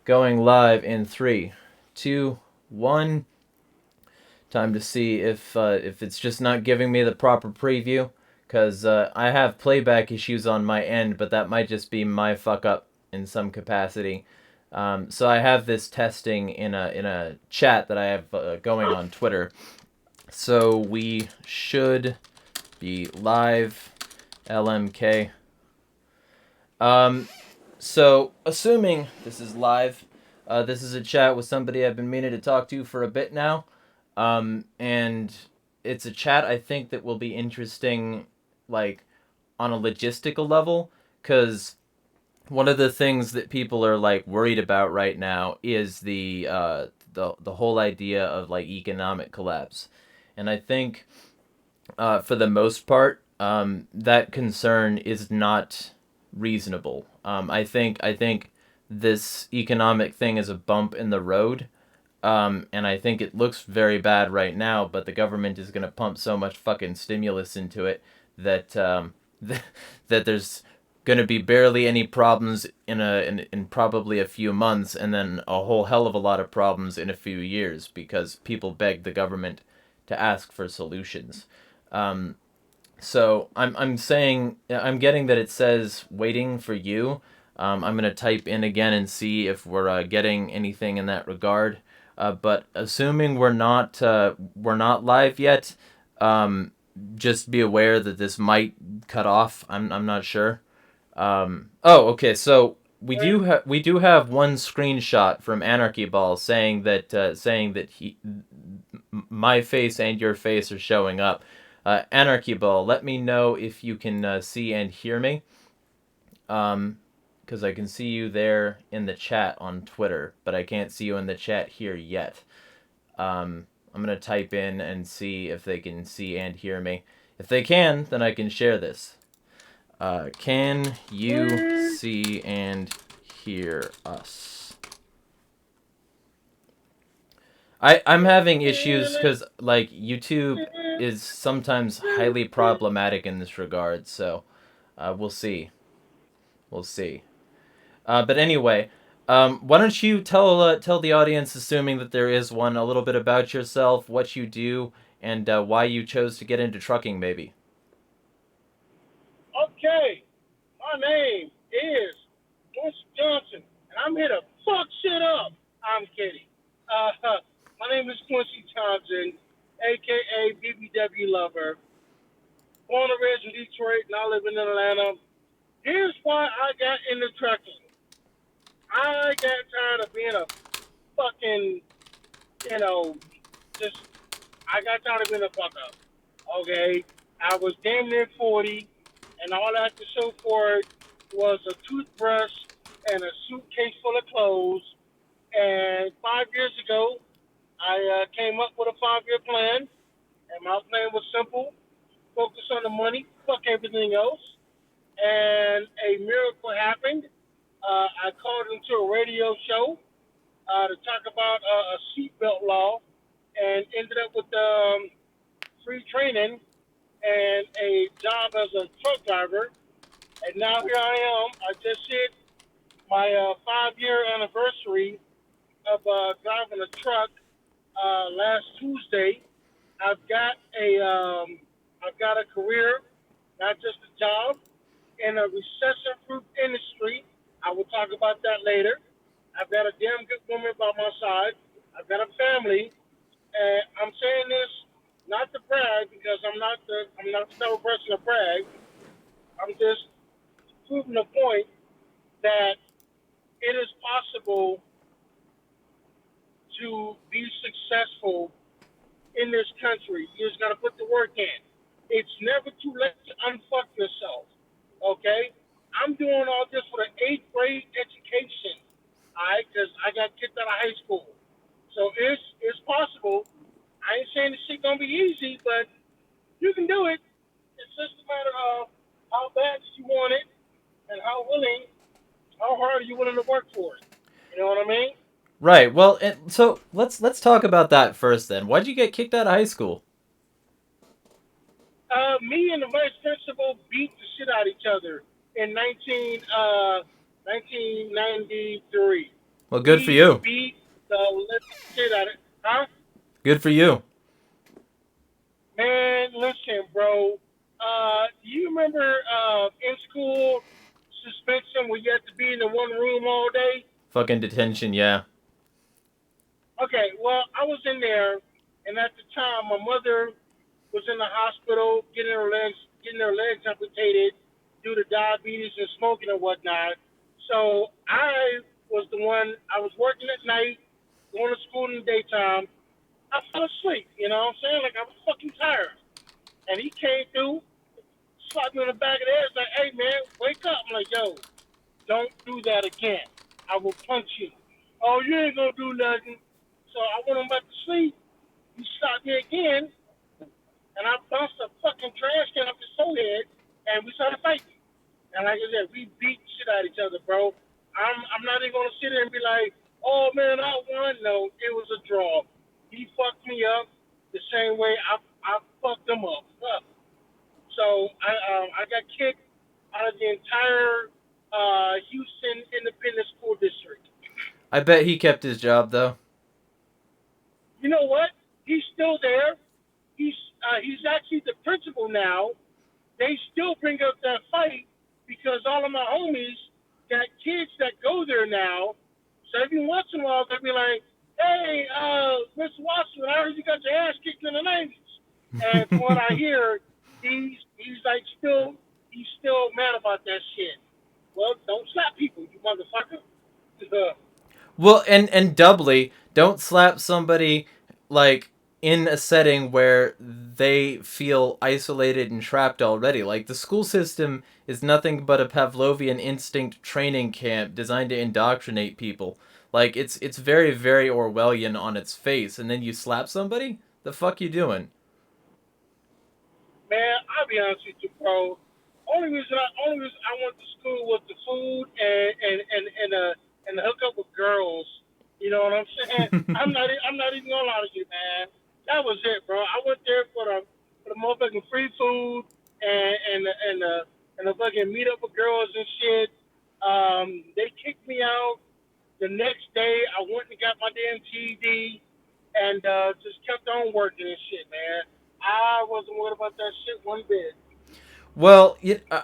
Going live in 3, 2, 1. Time to see if it's just not giving me the proper preview, because I have playback issues on my end, but that might just be my fuck up in some capacity. So I have this testing in a chat that I have going on Twitter. So we should be live, LMK. Um, so assuming this is live, this is a chat with somebody I've been meaning to talk to for a bit now. And it's a chat I think that will be interesting, like on a logistical level, because one of the things that people are like worried about right now is the whole idea of like economic collapse, and I think for the most part that concern is not reasonable. I think this economic thing is a bump in the road, and I think it looks very bad right now, but the government is going to pump so much fucking stimulus into it that that there's going to be barely any problems in probably a few months, and then a whole hell of a lot of problems in a few years because people beg the government to ask for solutions. Um, so I'm saying I'm getting that it says waiting for you. I'm gonna type in again and see if we're getting anything in that regard. But assuming we're not live yet, um, just be aware that this might cut off. I'm not sure. Oh, okay. So we do have one screenshot from Anarchy Ball saying that my face and your face are showing up. Anarchy Ball, let me know if you can see and hear me. Because I can see you there in the chat on Twitter, but I can't see you in the chat here yet. I'm gonna type in and see if they can see and hear me. If they can, then I can share this. Can you see and hear us? I'm having issues because like YouTube is sometimes highly problematic in this regard. So we'll see. We'll see. But anyway, why don't you tell the audience, assuming that there is one, a little bit about yourself, what you do, and why you chose to get into trucking, maybe. Okay, my name is Quincy Johnson, and I'm here to fuck shit up. I'm kidding. My name is Quincy Johnson, aka BBW Lover. Born and raised in Detroit, now living in Atlanta. Here's why I got into trucking. I got tired of being a fucking, you know, just I got tired of being a fuck up. Okay, I was damn near 40, and all I had to show for it was a toothbrush and a suitcase full of clothes. And 5 years ago, I came up with a 5 year plan, and my plan was simple: focus on the money, fuck everything else. And a miracle happened. I called into a radio show to talk about a seatbelt law, and ended up with free training and a job as a truck driver. And now here I am. I just hit my 5 year anniversary of driving a truck last Tuesday. I've got I've got a career, not just a job, in a recession-proof industry. I will talk about that later. I've got a damn good woman by my side. I've got a family, and I'm saying this not to brag because I'm not the type of person to brag. I'm just proving the point that it is possible to be successful in this country. You just got to put the work in. It's never too late to unfuck yourself. Okay? I'm doing all this for an eighth grade education. All right? Because I got kicked out of high school. So it's possible. I ain't saying this shit gonna be easy, but you can do it. It's just a matter of how bad you want it and how hard are you willing to work for it. You know what I mean? Right. Well, so let's talk about that first. Then, why'd you get kicked out of high school? Me and the vice principal beat the shit out of each other in 1993. Well, good for We you. beat the living shit out of it. Huh? Good for you. Man, listen, bro. Do you remember in school suspension where you had to be in the one room all day? Fucking detention, yeah. Okay, well, I was in there, and at the time, my mother was in the hospital getting her legs amputated due to diabetes and smoking and whatnot. So I was the one. I was working at night, going to school in the daytime. I fell asleep. You know what I'm saying? Like I was fucking tired. And he came through, slapped me on the back of the head. It's like, hey man, wake up. I'm like, yo, don't do that again. I will punch you. Oh, you ain't gonna do nothing. So I went on back to sleep. He shot me again, and I bounced a fucking trash can up his forehead, and we started fighting. And like I said, we beat shit out of each other, bro. I'm not even gonna sit there and be like, oh man, I won. No, it was a draw. He fucked me up the same way I fucked him up. So I got kicked out of the entire Houston Independent School District. I bet he kept his job though. You know what? He's still there. He's actually the principal now. They still bring up that fight because all of my homies got kids that go there now. So every once in a while they'll be like, "Hey, Mr. Watson, I heard you got your ass kicked in the '90s." And from what I hear, he's like he's still mad about that shit. Well, don't slap people, you motherfucker. Well, and doubly, don't slap somebody like in a setting where they feel isolated and trapped already. Like the school system is nothing but a Pavlovian instinct training camp designed to indoctrinate people. Like it's very very Orwellian on its face, and then you slap somebody. The fuck you doing? Man, I'll be honest with you, bro. Only reason I went to school was the food and the hook up with girls. You know what I'm saying? I'm not even gonna lie to you, man. That was it, bro. I went there for the motherfucking free food and the fucking meet up with girls and shit. They kicked me out. The next day, I went and got my damn TD and just kept on working and shit, man. I wasn't worried about that shit one bit. Well,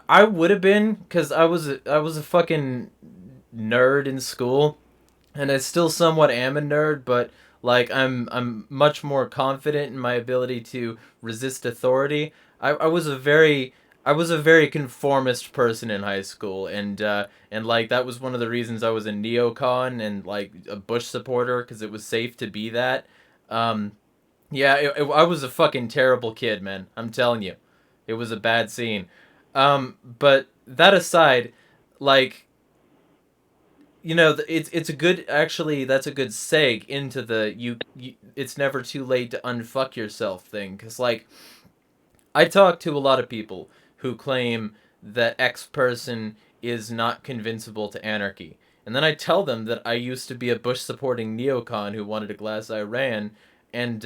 I would have been because I was a fucking nerd in school, and I still somewhat am a nerd, but like I'm much more confident in my ability to resist authority. I was a very conformist person in high school, and like that was one of the reasons I was a neocon and like a Bush supporter because it was safe to be that. Um, yeah, I was a fucking terrible kid, man. I'm telling you, it was a bad scene. But that aside, like it's a good actually that's a good seg into the it's never too late to unfuck yourself thing because like I talk to a lot of people who claim that X person is not convincible to anarchy, and then I tell them that I used to be a Bush supporting neocon who wanted a glass Iran, and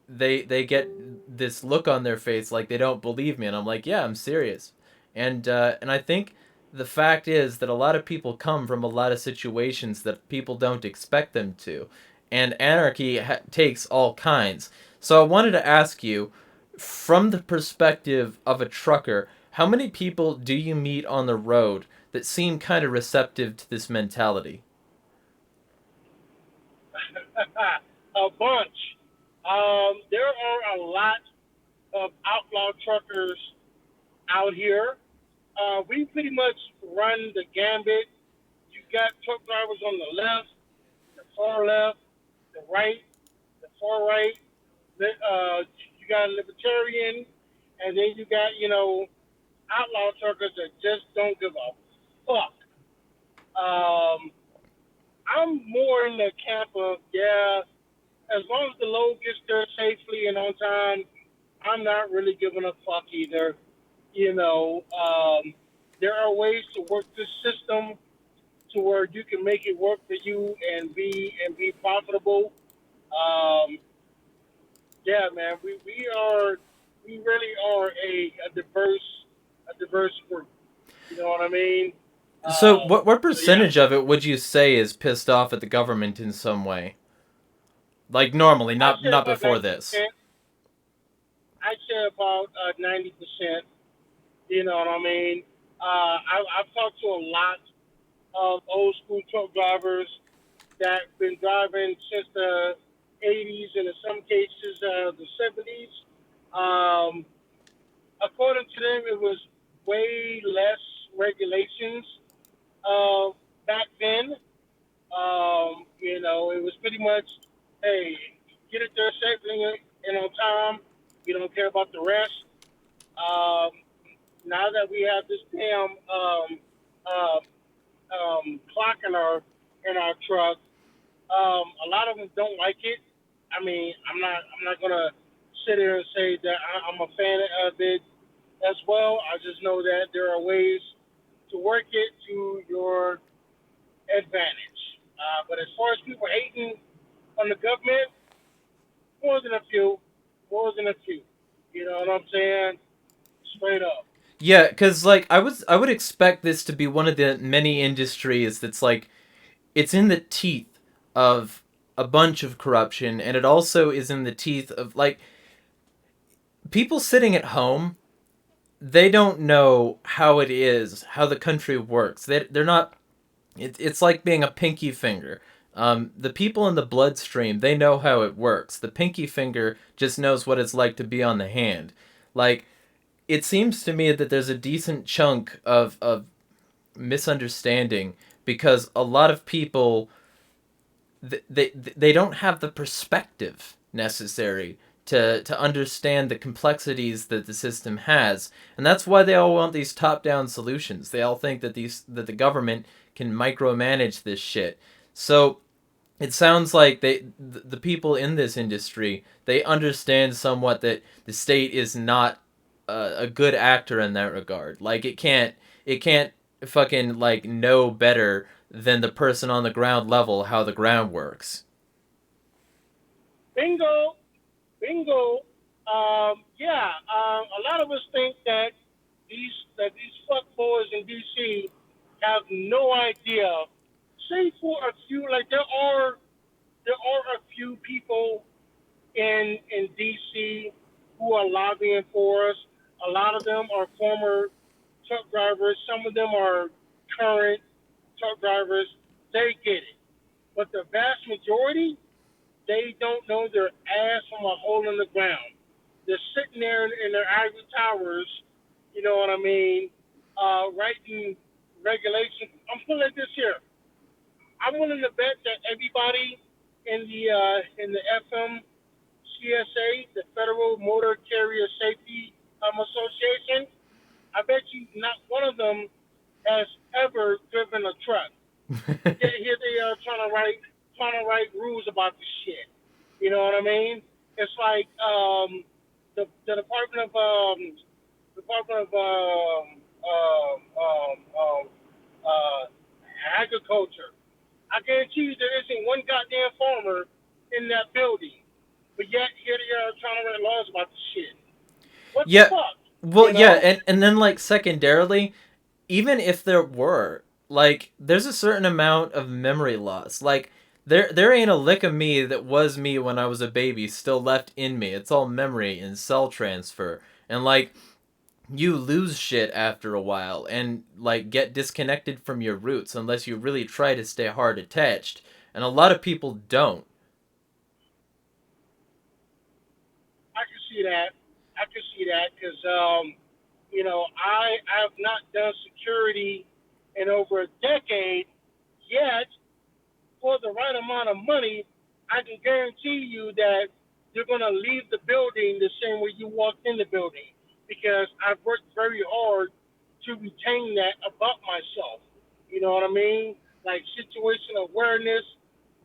they get this look on their face like they don't believe me, and I'm like, yeah, I'm serious, and I think the fact is that a lot of people come from a lot of situations that people don't expect them to, and anarchy takes all kinds. So I wanted to ask you, from the perspective of a trucker, how many people do you meet on the road that seem kind of receptive to this mentality? A bunch. There are a lot of outlaw truckers out here. We pretty much run the gambit. You got truck drivers on the left, the far left, the right, the far right. You got a libertarian, and then you got outlaw truckers that just don't give a fuck. Um, I'm more in the camp of yeah, as long as the load gets there safely and on time, I'm not really giving a fuck either. You know, there are ways to work this system to where you can make it work for you and be profitable. Um, yeah, man, we really are a diverse group. You know what I mean? So what So yeah, percentage of it would you say is pissed off at the government in some way? Like normally, I'd not say not about before ninety this. percent. I'd say about 90%. You know what I mean? I've talked to a lot of old school truck drivers that been driving since the 80s and in some cases the 70s. Um, According to them, it was way less regulations back then. It was pretty much, hey, get it there safely and on time. You don't care about the rest. Um, Now that we have this damn uh, clock in our truck, a lot of them don't like it. I mean, I'm not gonna sit here and say that I'm a fan of it as well. I just know that there are ways to work it to your advantage. But as far as people hating on the government, more than a few, more than a few. You know what I'm saying? Straight up. Yeah, because like I would expect this to be one of the many industries that's like it's in the teeth of a bunch of corruption, and it also is in the teeth of like people sitting at home. They don't know how it is, how the country works. They're not. It's like being a pinky finger. The people in the bloodstream, they know how it works. The pinky finger just knows what it's like to be on the hand. Like it seems to me that there's a decent chunk of misunderstanding because a lot of people they don't have the perspective necessary to understand the complexities that the system has, and that's why they all want these top-down solutions. They all think that the government can micromanage this shit. So it sounds like the people in this industry, they understand somewhat that the state is not a good actor in that regard. Like it can't fucking like know better than the person on the ground level how the ground works. Bingo, bingo. Yeah, a lot of us think that these fuck boys in DC have no idea. Say for a few, like there are a few people in DC who are lobbying for us. A lot of them are former truck drivers. Some of them are current truck drivers. They get it, but the vast majority, they don't know their ass from a hole in the ground. They're sitting there in their ivory towers, you know what I mean, writing regulations. I'm putting it this here. I'm willing to bet that everybody in the FMCSA, the Federal Motor Carrier Safety Association, I bet you not one of them has ever driven a truck. But here they are trying to write rules about this shit. You know what I mean? It's like the Department of uh, Agriculture. I guarantee you there isn't one goddamn farmer in that building, but yet here they are trying to write laws about this shit. What the Yeah, fuck? well, You yeah, know? and then like secondarily, even if there were, like, there's a certain amount of memory loss. Like, there ain't a lick of me that was me when I was a baby still left in me. It's all memory and cell transfer. And like you lose shit after a while and like get disconnected from your roots unless you really try to stay hard attached. And a lot of people don't. I can see that. I can see that because I have not done security in over a decade yet. For the right amount of money, I can guarantee you that you're going to leave the building the same way you walked in the building because I've worked very hard to retain that about myself. You know what I mean? Like situational awareness,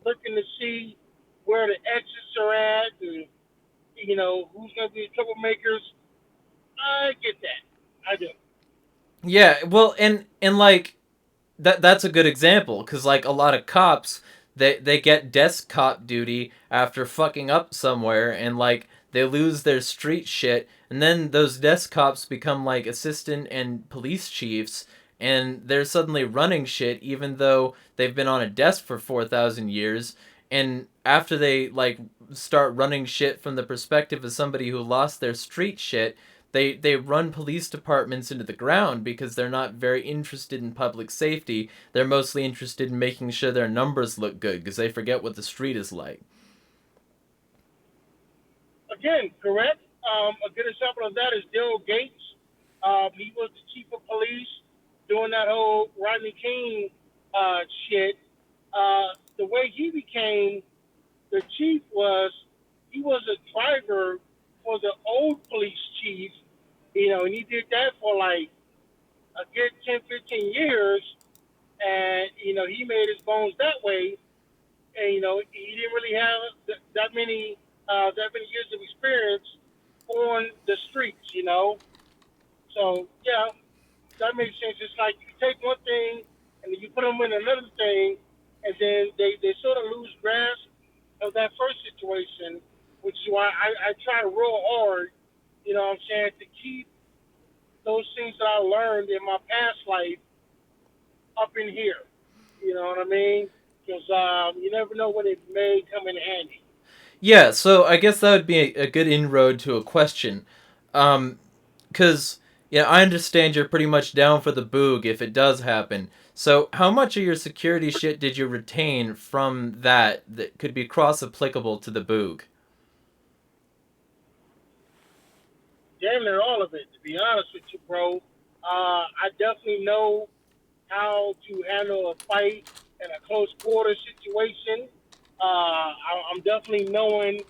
looking to see where the exits are at, and who's going to be the troublemakers. I get that. I do. Yeah, well, and like that's a good example because like a lot of cops they get desk cop duty after fucking up somewhere and like they lose their street shit and then those desk cops become like assistant and police chiefs and they're suddenly running shit even though they've been on a desk for 4,000 years. And after they like start running shit from the perspective of somebody who lost their street shit, they run police departments into the ground because they're not very interested in public safety. They're mostly interested in making sure their numbers look good because they forget what the street is like. Again, correct. A good example of that is Daryl Gates. He was the chief of police doing that whole Rodney King shit. The way he became the chief was he was a driver for the old police chief, and he did that for like a good 10, 15 years. And, he made his bones that way. And, he didn't really have that many years of experience on the streets. So, yeah, that makes sense. It's like you take one thing and then you put them in another thing, and then they sort of lose grasp of that first situation, which is why I try real hard, what I'm saying, to keep those things that I learned in my past life up in here. You know what I mean? Because you never know when it may come in handy. Yeah, so I guess that would be a good inroad to a question. Because, yeah, I understand you're pretty much down for the boog if it does happen. So, how much of your security shit did you retain from that could be cross applicable to the boog? Damn near all of it, to be honest with you, bro. I definitely know how to handle a fight in a close quarter situation. I'm definitely knowing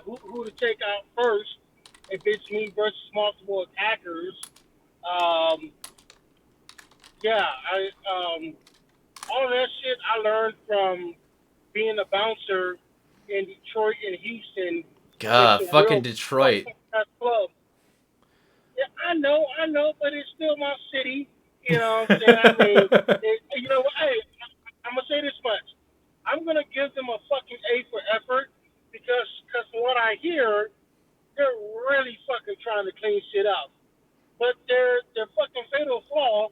who to take out first if it's me versus multiple attackers. Um, yeah, all of that shit I learned from being a bouncer in Detroit and Houston in Gah, some fucking real Detroit. clubs. Yeah, I know, but it's still my city. You know what I'm saying? I mean, you know what? Hey, I'm gonna say this much. I'm gonna give them a fucking A for effort because from what I hear, they're really fucking trying to clean shit up. But their fucking fatal flaw,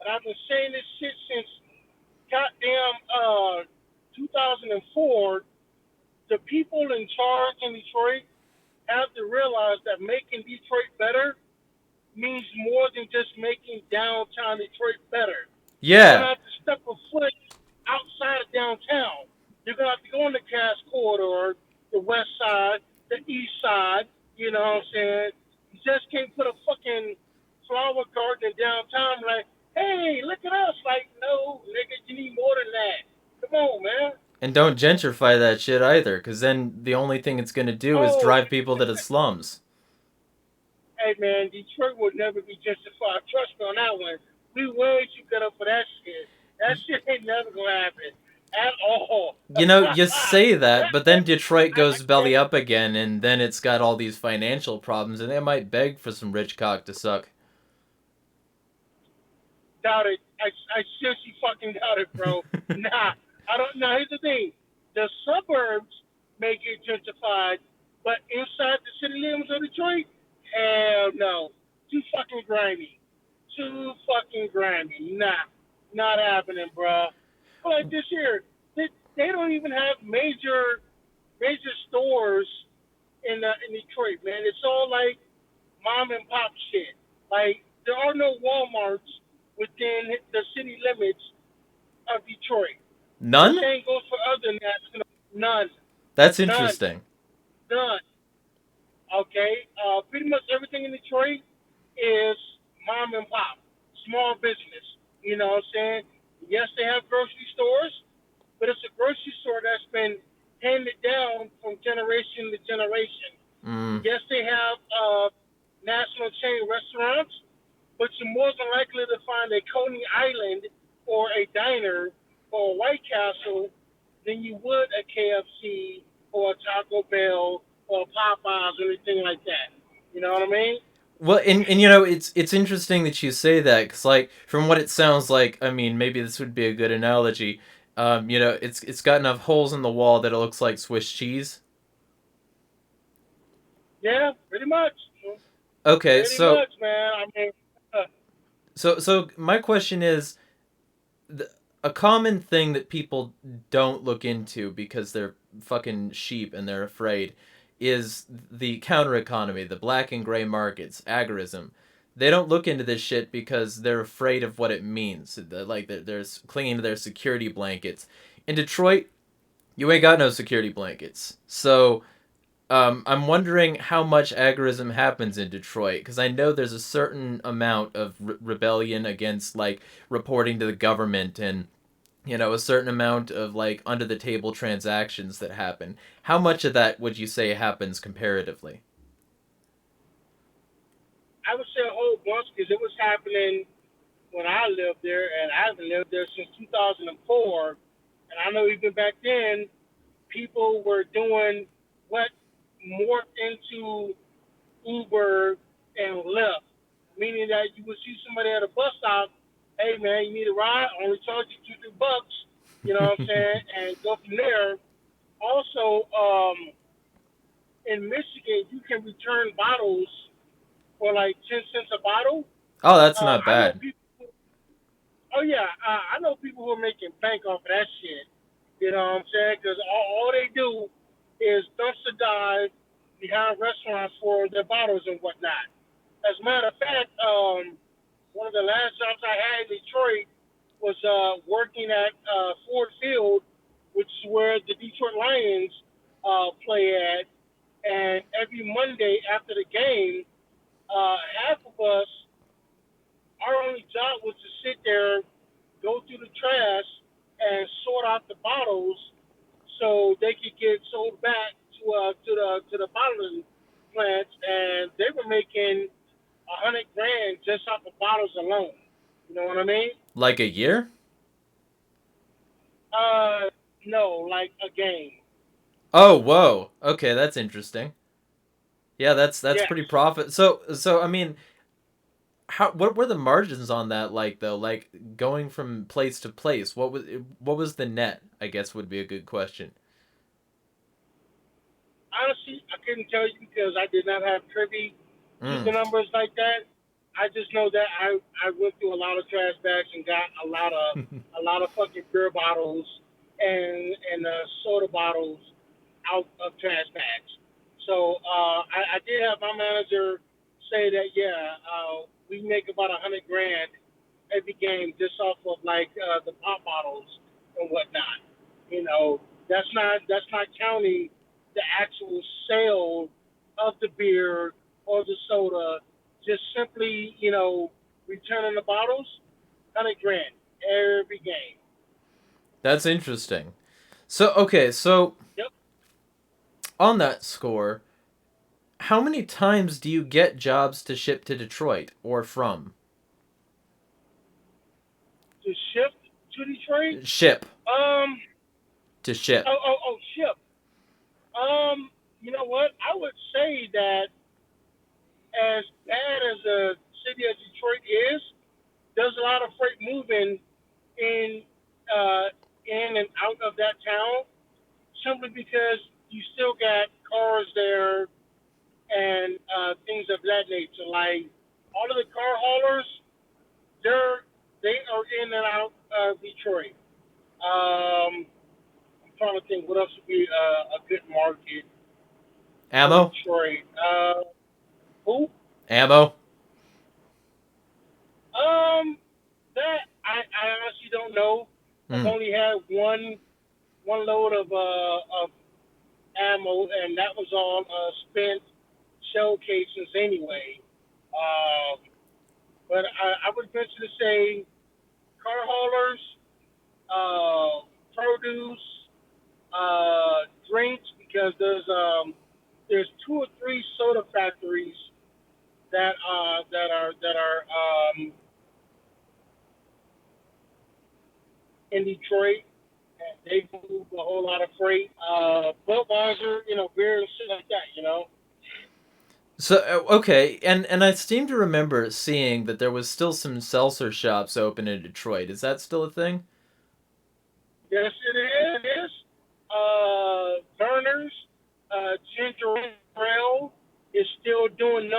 and I've been saying this shit since goddamn 2004. The people in charge in Detroit have to realize that making Detroit better means more than just making downtown Detroit better. You're Yeah, gonna have to step a foot outside of downtown. You're gonna have to go on the Cass Corridor, the West Side, the East Side. You know what I'm saying? You just can't put a fucking flower garden in downtown like, hey, look at us. Like, no, nigga, you need more than that. Come on, man. and don't gentrify that shit either, because then the only thing it's gonna do is Oh, drive people to the slums. hey, man, Detroit would never be justified. Trust me on that one. We way too good up for that shit. That shit ain't never gonna happen at all. You know, you say that, but then Detroit I goes belly can't up again, and then it's got all these financial problems, and they might beg for some rich cock to suck. doubt it. I seriously fucking doubt it, bro. Nah, I don't. Now here's the thing: the suburbs may get gentrified, but inside the city limits of Detroit, hell no. Too fucking grimy. Too fucking grimy. Nah, not happening, bro. Like this year, they don't even have major stores in Detroit, man. It's all like mom and pop shit. Like there are no WalMarts within the city limits of Detroit. The None? same goes for other national. None, That's none, interesting. none. Okay, pretty much everything in Detroit is mom and pop, small business. You know what I'm saying? Yes, they have grocery stores, but it's a grocery store that's been handed down from generation to generation. Mm. Yes, they have national chain restaurants, but you're more than likely to find a Coney Island or a diner or a White Castle than you would a KFC or a Taco Bell or a Popeyes or anything like that. You know what I mean? Well, and you know, it's interesting that you say that because, like, from what it sounds like, I mean, maybe this would be a good analogy. You know, it's got enough holes in the wall that it looks like Swiss cheese. Yeah, pretty much. Okay, Pretty so much, man. I mean, So my question is, a common thing that people don't look into because they're fucking sheep and they're afraid is the counter economy, the black and gray markets, agorism. They don't look into this shit because they're afraid of what it means. Like they're clinging to their security blankets. In Detroit, you ain't got no security blankets. So I'm wondering how much agorism happens in Detroit because I know there's a certain amount of rebellion against like reporting to the government and a certain amount of like under the table transactions that happen. How much of that would you say happens comparatively? I would say a whole bunch because it was happening when I lived there, and I haven't lived there since 2004. And I know even back then, people were doing what morphed into Uber and Lyft, meaning that you would see somebody at a bus stop, hey man, you need a ride? I only charge you $2 3 bucks, you know what I'm saying, and go from there. Also, in Michigan, you can return bottles for like 10 cents a bottle. Oh, that's not I know bad. people. Oh yeah, I know people who are making bank off of that shit. You know what I'm saying? Because all they do is dumpster dive behind restaurants for their bottles and whatnot. As a matter of fact, one of the last jobs I had in Detroit was working at Ford Field, which is where the Detroit Lions play at. And every Monday after the game, half of us, our only job was to sit there, go through the trash, and sort out the bottles so they could get sold back to the bottling plants, and they were making 100 grand just off the bottles alone. You know what I mean? Like a year? Uh, no, like a game. Oh, whoa. Okay, that's interesting. Yeah, that's Yes. pretty profit. So I mean, what were the margins on that like though? Like going from place to place, what was the net? I guess would be a good question. Honestly, I couldn't tell you because I did not have privy to Mm. the numbers like that. I just know that I went through a lot of trash bags and got a lot of fucking beer bottles and soda bottles out of trash bags. So I did have my manager say that yeah, we make about 100 grand every game just off of like the pop bottles and whatnot. You know, that's not counting the actual sale of the beer or the soda. Just simply, returning the bottles, 100 grand every game. That's interesting. So okay, so Yep. on that score, how many times do you get jobs to ship to Detroit or from? To shift to Detroit. Ship Um. to ship. Oh, ship. You know what? I would say that as bad as the city of Detroit is, there's a lot of freight moving in uh, in and out of that town simply because you still got cars there and things of that nature. Like all of the car haulers, they are in and out of Detroit. I'm trying to think what else would be a good market for Ammo? Detroit. Who? Ammo? Um, that I honestly don't know. I've Mm. only had one load of ammo, and that was all spent shell casings anyway. Um, but I would venture to say car haulers, produce, drinks, because there's two or three soda factories that are in Detroit. And they move a whole lot of freight. Budweiser, beer and shit like that. So okay, and I seem to remember seeing that there was still some seltzer shops open in Detroit. Is that still a thing? Yes, it is. Verner's, Ginger Ale is still doing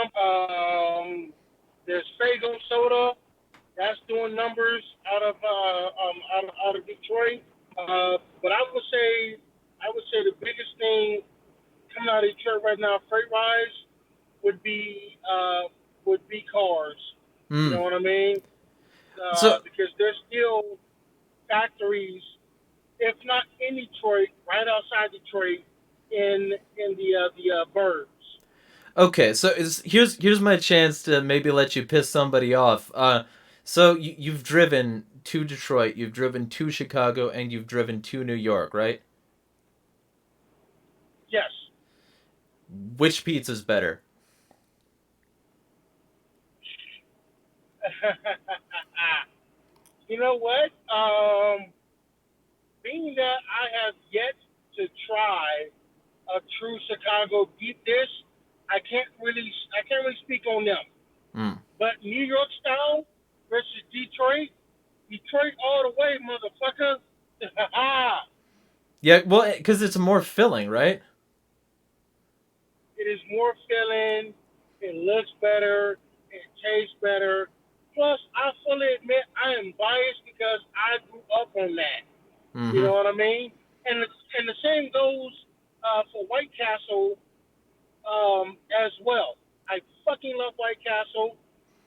there's Fago Soda. thing coming out of Detroit right now, freight wise, would be cars. You Hmm. know what I mean? So Because there's still factories, if not in Detroit, right outside Detroit, in the burbs. okay, so here's my chance to maybe let you piss somebody off. So you've driven to Detroit, you've driven to Chicago, and you've driven to New York, right? Yes. Which pizza's better? You know what? Being that I have yet to try a true Chicago deep dish, I can't really speak on them. Hmm. But New York style versus Detroit, Detroit all the way, motherfucker. Yeah, well, because it's more filling, right? It is more filling. It looks better. It tastes better. Plus, I fully admit I am biased because I grew up on that. You Mm-hmm. know what I mean? And the same goes for White Castle as well. I fucking love White Castle.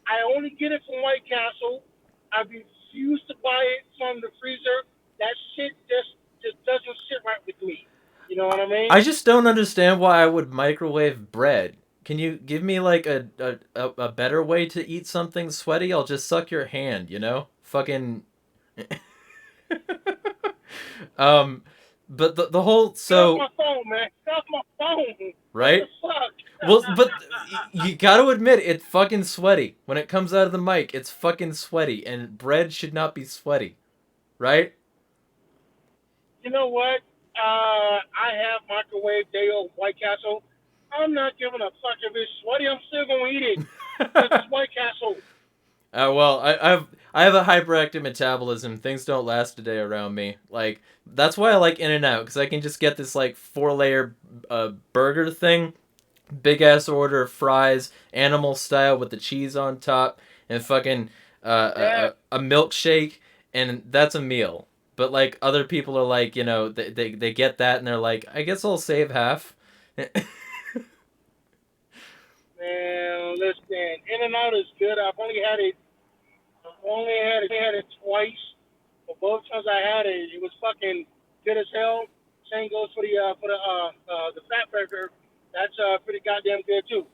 I only get it from White Castle. I refuse to buy it from the freezer. That shit just doesn't sit right with me. You know what I I mean? just don't understand why I would microwave bread. Can you give me like a better way to eat something sweaty? I'll just suck your hand, you know? Fucking um but the whole Get off so my phone, man. Get off my phone. What the right? fuck? Well, but you got to admit it's fucking sweaty. When it comes out of the mic, it's fucking sweaty and bread should not be sweaty, right? You know what? I have microwave day old White Castle. I'm not giving a fuck if it's sweaty. I'm still gonna eat it because it's White Castle. Well, I have a hyperactive metabolism. Things don't last a day around me. Like that's why I like In and Out because I can just get this like 4 layer burger thing, big ass order of fries, animal style with the cheese on top, and fucking Yeah, a milkshake, and that's a meal. But like other people are like, they get that and they're like, I guess I'll save half. man. Listen, In and Out is good. I've only had it twice. But both times I had it, it was fucking good as hell. Same goes for the fat burger. That's pretty goddamn good too.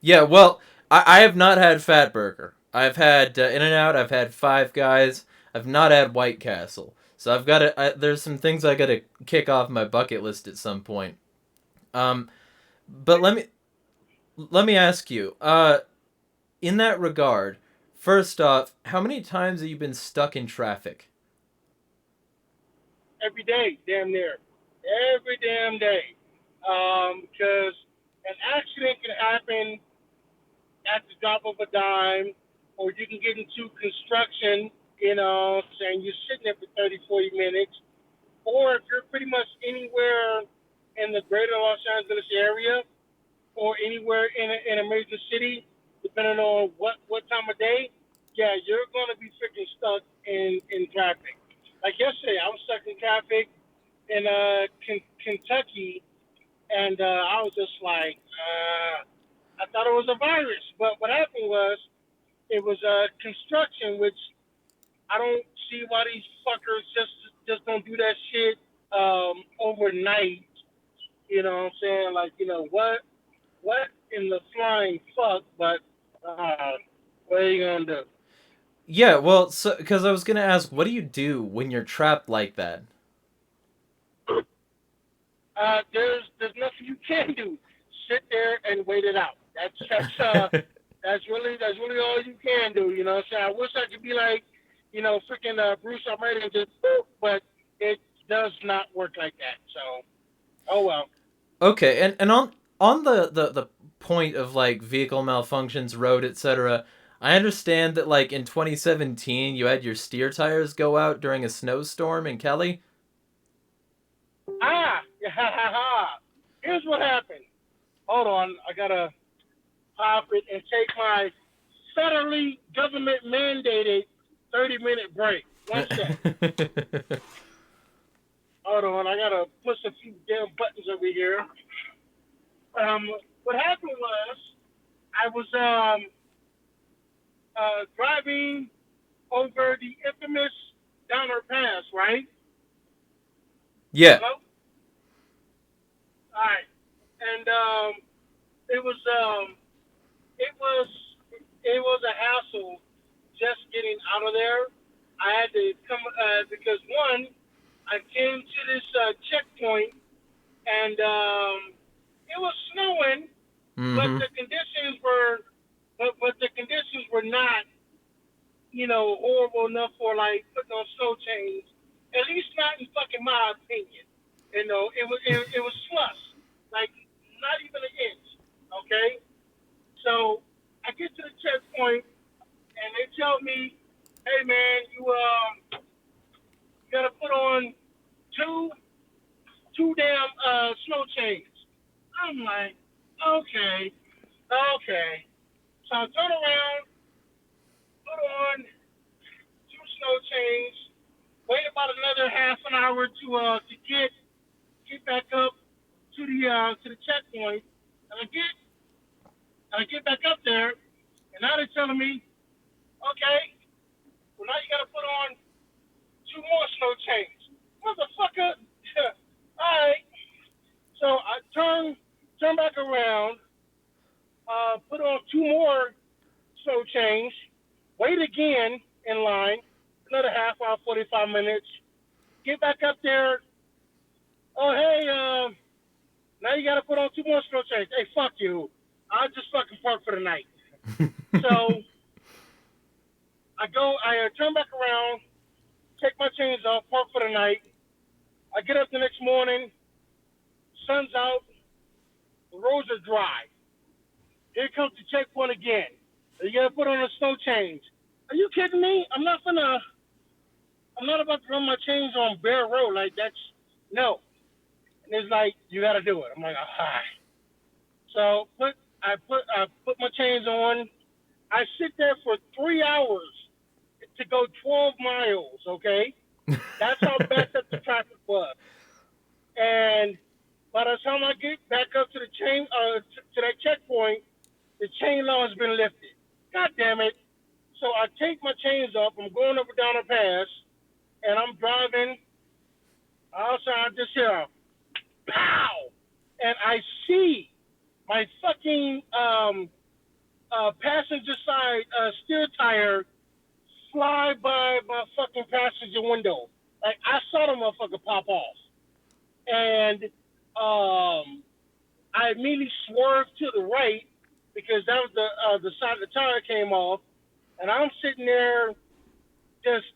Yeah, well, I have not had Fat Burger. I've had In and Out. I've had Five Guys. I've not had White Castle. So I've got to. There's some things I got to kick off my bucket list at some point. Um, but let me ask you. In that regard, first off, how many times have you been stuck in traffic? Every day, damn near. Every damn day. Because an accident can happen at the drop of a dime, or you can get into construction, saying you're sitting there for 30, 40 minutes, or if you're pretty much anywhere in the greater Los Angeles area, or anywhere in a major city, depending on what time of day, yeah, you're going to be freaking stuck in traffic. Like yesterday, I was stuck in traffic in Kentucky, and I was just like, I thought it was a virus. But what happened was it was construction, which I don't see why these fuckers just don't do that shit overnight. You know what I'm saying? Like, what in the flying fuck? But uh, what are you gonna do? Yeah, well, so because I was gonna ask, what do you do when you're trapped like that? There's nothing you can do. Sit there and wait it out. That's really all you can do. You know what I'm saying? I wish I could be like, freaking Bruce Almighty and just boop, but it does not work like that. So, oh well. Okay, and on the point of like vehicle malfunctions, road, etc. I understand that like in 2017 you had your steer tires go out during a snowstorm in Kelly. Yeah. Here's what happened. Hold on, I gotta pop it and take my federally government mandated 30-minute break. One sec. Hold on, I gotta push a few damn buttons over here. Um, what happened was I was driving over the infamous Downer Pass, right? Yeah. Hello. All right, and it was um, it was it was a hassle just getting out of there. I had to come because one, I came to this checkpoint and it was snowing, but Mm-hmm. the conditions were not, horrible enough for like putting on snow chains. At least not in fucking my opinion. It was slush, like not even an inch. Okay, so I get to the checkpoint and they tell me, "Hey man, you gotta put on two two damn snow chains." I'm like, okay, okay. So I turn around, put on two snow chains, wait about another half an hour to get back up to the checkpoint, and I get back up there, and now they're telling me, okay, well now you got to put on two more snow chains, motherfucker. All right, so I turn back around, put on two more snow chains, wait again in line, another half hour, 45 minutes, get back up there. Oh, hey, now you got to put on two more snow chains. Hey, fuck you. I'll just fucking park for the night. So I turn back around, take my chains off, park for the night. I get up the next morning, sun's out, the roads are dry. Here comes the checkpoint again. You got to put on the snow chains. Are you kidding me? I'm not about to run my chains on bare road like that's no. And it's like you got to do it. I'm like, ah. So I put my chains on. I sit there for 3 hours to go 12 miles. Okay, that's how backed up the traffic was. And by the time I get back up to the to that checkpoint, the chain law has been lifted. God damn it! So I take my chains off. I'm going up and down a pass, and I'm driving outside this here. Pow! And I see my fucking passenger side steer tire fly by my fucking passenger window. Like I saw the motherfucker pop off, and I immediately swerved to the right because that was the side of the tire came off, and I'm sitting there just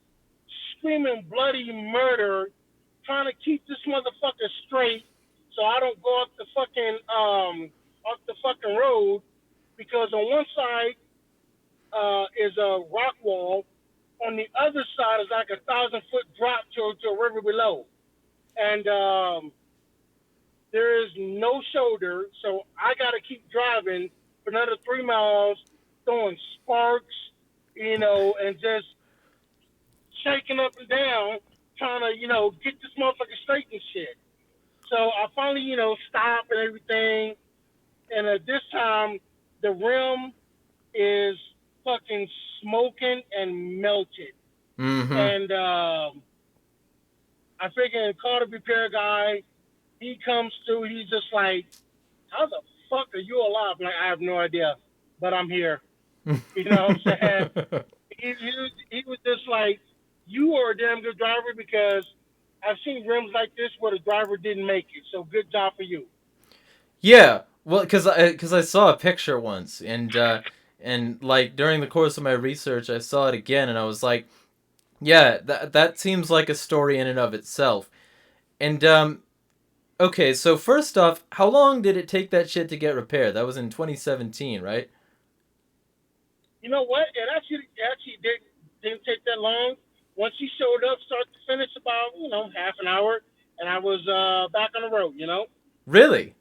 screaming bloody murder, trying to keep this motherfucker straight so I don't go off the fucking road because on one side is a rock wall, on the other side is like a 1,000 foot drop to a river below, and there is no shoulder, so I got to keep driving for another 3 miles, throwing sparks, and just shaking up and down, trying to, get this motherfucker straight and shit. So I finally, stop and everything. And at this time, the rim is fucking smoking and melted. Mm-hmm. And I freaking called a repair guy. He comes through. He's just like, how the fuck are you alive? I'm like, I have no idea, but I'm here. You know what I'm saying? He was just like, you are a damn good driver because I've seen rims like this where the driver didn't make it. So good job for you. Yeah, well, because I saw a picture once, and like during the course of my research, I saw it again, and I was like, yeah, that seems like a story in and of itself. And okay, so first off, how long did it take that shit to get repaired? That was in 2017, right? You know what? It actually didn't take that long. Once he showed up, start to finish, about half an hour, and I was back on the road. Really?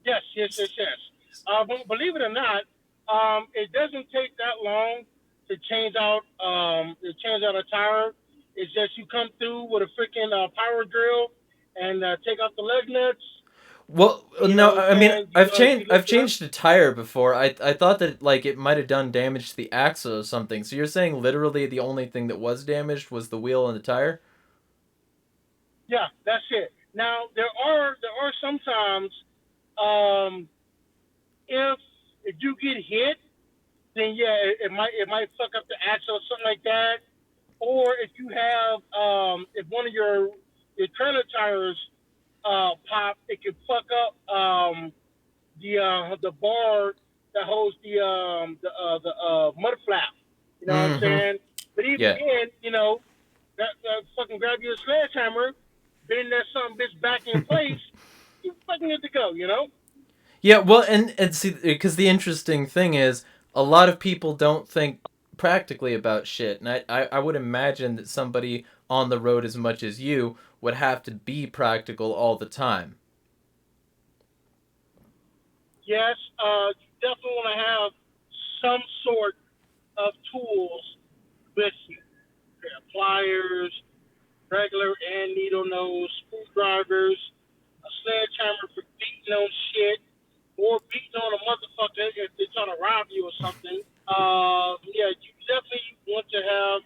Yes, yes, yes, yes. But believe it or not, it doesn't take that long to change out a tire. It's just you come through with a freaking power drill and take off the leg nuts. Well, You know no, what I'm I mean, saying? You I've lift it up. changed a tire before. I thought that like it might have done damage to the axle or something. So you're saying literally the only thing that was damaged was the wheel and the tire? Yeah, that's it. Now there are sometimes um, if you get hit, then yeah, it might fuck up the axle or something like that. Or if you have if one of your trailer tires pop, it can fuck up the bar that holds the mud flap. You know what I'm Mm-hmm. saying? But even Yeah. then, that fucking grab your sledgehammer, bend that some bitch back in place, you fucking good to go. Yeah, well, and see, because the interesting thing is, a lot of people don't think practically about shit, and I would imagine that somebody on the road as much as you would have to be practical all the time. Yes, you definitely want to have some sort of tools with you. Pliers, regular and needle nose screwdrivers, a sledgehammer for beating on shit, or beating on a motherfucker if they're trying to rob you or something. Yeah, you definitely want to have,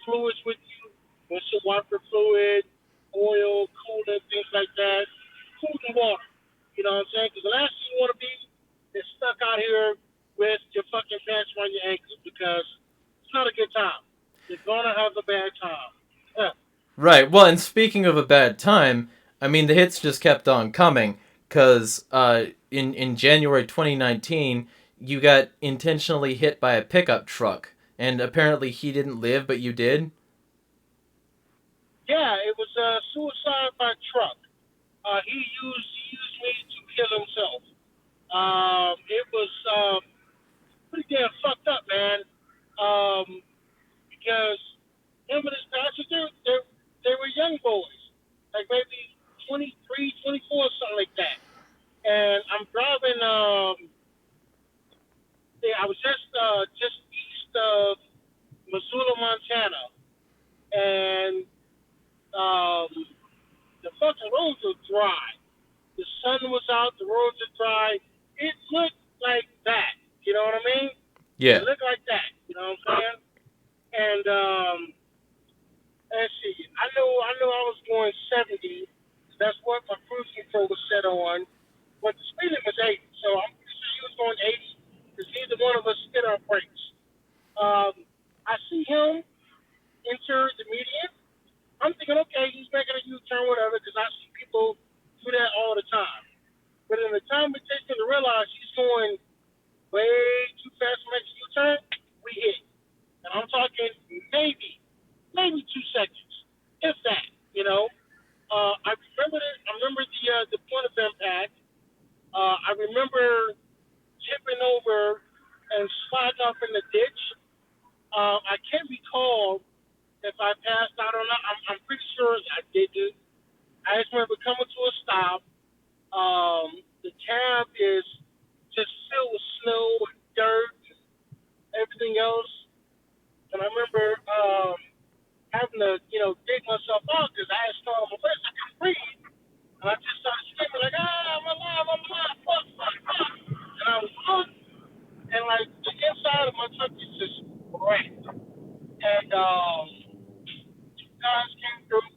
fluids with you, windshield wiper fluid, oil, coolant, things like that. Food and water. You know what I'm saying? Because the last thing you want to be is stuck out here with your fucking pants around your ankles because it's not a good time. You're gonna have a bad time. Yeah. Right. Well, and speaking of a bad time, I mean the hits just kept on coming because in January 2019 you got intentionally hit by a pickup truck, and apparently he didn't live, but you did. Yeah, it was suicide by truck. He used me to kill himself. It was pretty damn fucked up, man. Because him and his passenger, they were young boys, like maybe 23, 24, something like that. And I'm driving. Yeah, I was just east of Missoula, Montana, and um, the fucking roads were dry. The sun was out, the roads are dry. It looked like that. You know what I mean? It Yeah. looked like that. You know what I'm saying? And let's see. I know I was going 70. That's what my cruise control was set on. But the speed limit was 80, so I'm pretty sure he was going 80 because neither one of us hit our brakes. I see him enter the median. I'm thinking, okay, he's making a U-turn, whatever, because I see people do that all the time. But in the time it takes him to realize he's going way too fast to make a U-turn, we hit. And I'm talking maybe 2 seconds, if that. You know, I remember it. I remember the point of impact. I remember tipping over and sliding off in the ditch. I can't recall if I passed out or not. I'm pretty sure I didn't. I just remember coming to a stop. The cab is just filled with snow and dirt and everything else. And I remember having to, dig myself out because I had snow on my face. I couldn't breathe. And I just started screaming like, I'm alive, fuck, fuck, fuck. And I was hooked. And like the inside of my truck is just wrecked. And two guys came through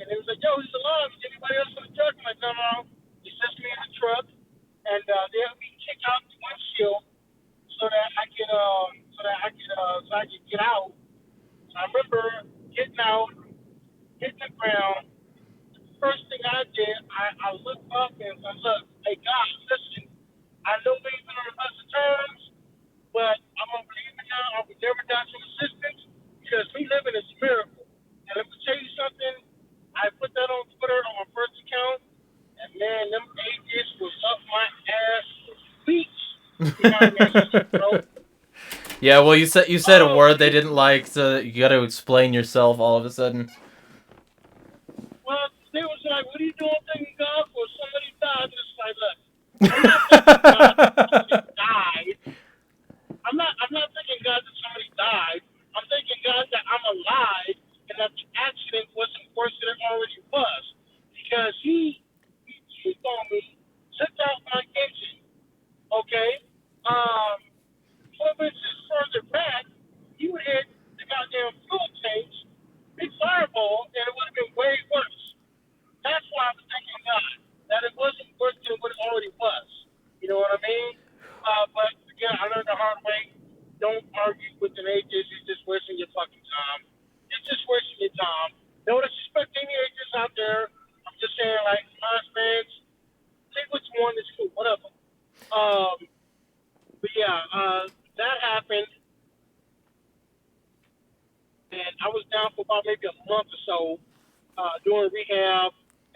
and he was like, yo, he's alive. Is anybody else in the truck? I'm like, no, no. He sets me in the truck and they helped me kick out the windshield so that I could get out. And I remember getting out, hitting the ground. First thing I did, I looked up and I said, hey, God, listen, I know we've been on the best of terms, but I'm going to believe in y'all. I would never die some assistance because me living is a miracle. And let me tell you something, I put that on Twitter on my first account, and man, them atheists was up my ass for weeks behind that shit, bro. Yeah, well, you said a Oh, word they didn't like, so you got to explain yourself all of a sudden. well, they was like, what are you doing thanking God for? Somebody died. Just like, look, I'm not thanking God that somebody died. I'm not thanking God that somebody died. I'm thanking God that I'm alive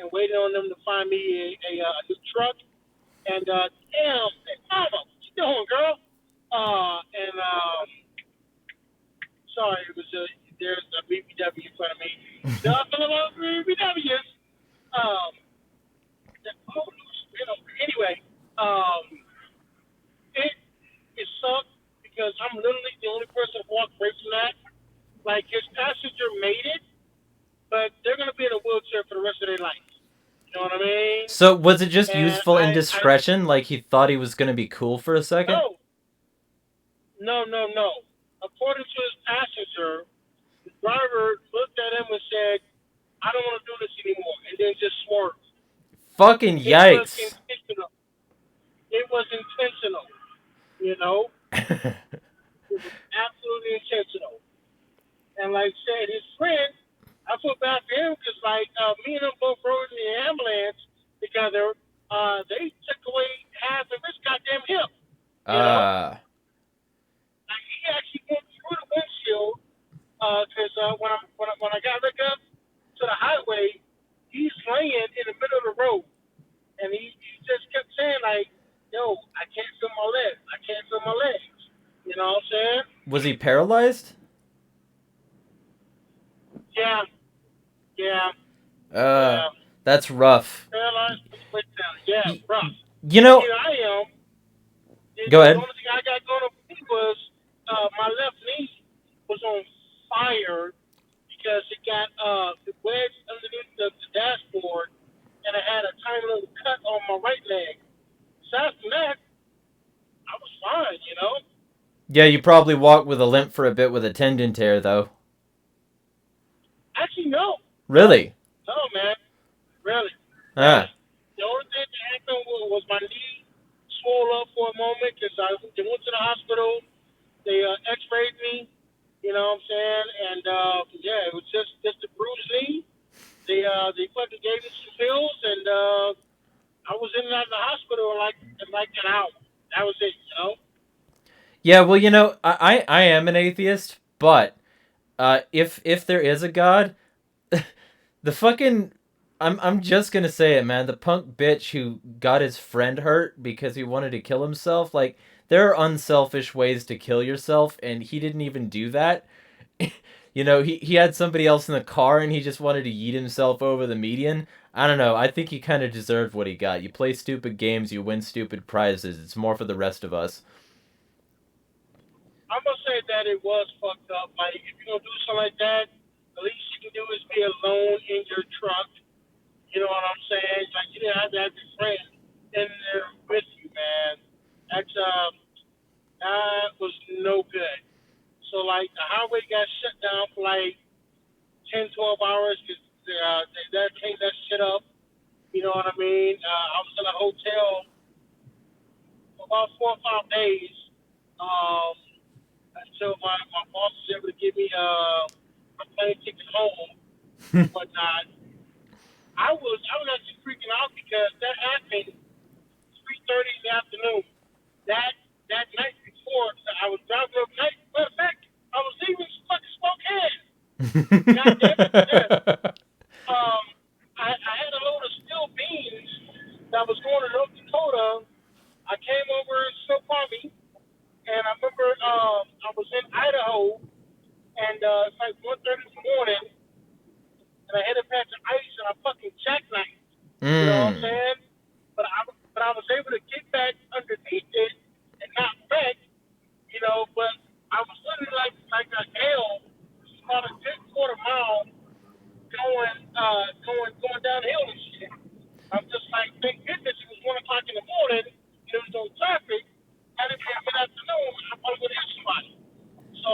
and waiting on them to find me a new truck. And damn, mama, what you doing, girl? And sorry, it was there's a BBW in front of me. Nothing about BBWs. Um, anyway, um, it it sucked because I'm literally the only person who walked away from that. Like his passenger made it, but they're gonna be in a wheelchair for the rest of their life. You know what I mean? So was it just And useful indiscretion? Like he thought he was gonna be cool for a second? no, no. According to his passenger, the driver looked at him and said, "I don't want to do this anymore," and then just swerved. Fucking It was yikes. intentional. It was intentional. You know, it was absolutely intentional. And like I said, his friend, I feel bad for him because like me and him both rode in the ambulance together. They took away half of his goddamn hip. You know, uh like he actually went through the windshield because when I got back up to the highway, he's laying in the middle of the road, and he just kept saying like, "Yo, I can't feel my legs. I can't feel my legs." You know what I'm saying? was he paralyzed? Yeah, yeah, Uh yeah. that's rough. Paralyzed with the weight down. Yeah, Y- rough. you And know, here I am. go The ahead. only thing I got going on with me was my left knee was on fire because it got wedged underneath the dashboard, and I had a tiny little cut on my right leg. Aside from that, I was fine, you know. Yeah, you probably walked with a limp for a bit with a tendon tear though. Actually, no, Really? no, man, really, Ah. really. The only thing that happened was my knee swelled up for a moment because they went to the hospital. They X-rayed me, you know what I'm saying? And yeah, it was just a bruised knee. They fucking gave me some pills, and I was in and out of the hospital in like an hour. That was it, you know. Yeah, well, I am an atheist, but if there is a god, the fucking I'm just gonna say it, man. The punk bitch who got his friend hurt because he wanted to kill himself. Like there are unselfish ways to kill yourself, and he didn't even do that. He had somebody else in the car, and he just wanted to yeet himself over the median. I don't know. I think he kind of deserved what he got. You play stupid games, you win stupid prizes. It's more for the rest of us. I'm gonna say that it was fucked up. Like if you're gonna do something like that, the least you can do is be alone in your truck. You know what I'm saying? Like you didn't have to have your friend in there with you, man. That was no good. So like the highway got shut down for like 10, 12 hours because they cleaned that shit up. You know what I mean? I was in a hotel for about 4 or 5 days um, until my boss was able to give me a plane ticket home and whatnot. I was actually freaking out because that happened 3:30 in the afternoon. That night before, I was driving up night. Matter of fact, I was leaving fucking Spokane. God damn it! Yeah. Um, I had a load of steel beans that was going to North Dakota. I came over in Snoqualmie, and I remember I was in Idaho, and it's like 1:30 in the morning, and I had a patch of ice, and I fucking jackknifed. You know what I'm Mm. saying? But I was able to get back underneath it and not wreck, you know. But I was literally like a L, about a good quarter mile going downhill and shit. I'm just like, thank goodness it was 1 o'clock in the morning. There was no traffic. Had it been mid afternoon, I probably would have hit somebody. So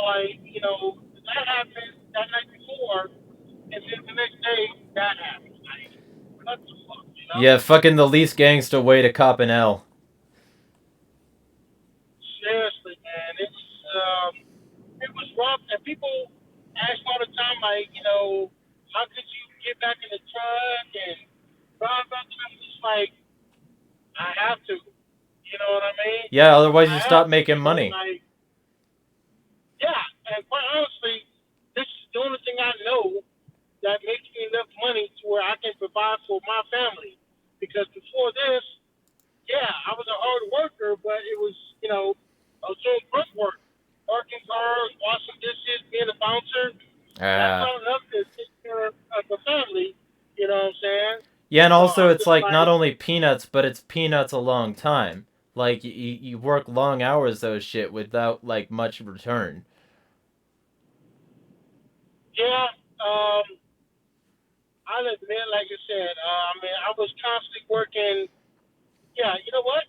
that happened that night before, and then the next day that happened. Like, what the fuck, you know? Yeah, fucking the least gangsta way to cop an L. Seriously, man, it was rough, and people ask all the time, like, how could you get back in the truck and drive back? I'm just like, I have to. You know what I mean? Yeah, otherwise I you have stop to. making money. Like, yeah, and quite honestly, this is the only thing I know that makes me enough money to where I can provide provide for my family. Because before this, yeah, I was a hard worker, but it was, I was doing grunt work, parking cars, washing dishes, being a bouncer. That's Ah. not enough to take care of the family. You know what I'm saying? Yeah, and So also I'm it's just like not like, only peanuts, but it's peanuts a long time. Like you work long hours those shit without like much return. yeah. I'll admit, like I said, I mean, I was constantly working. Yeah, you know what?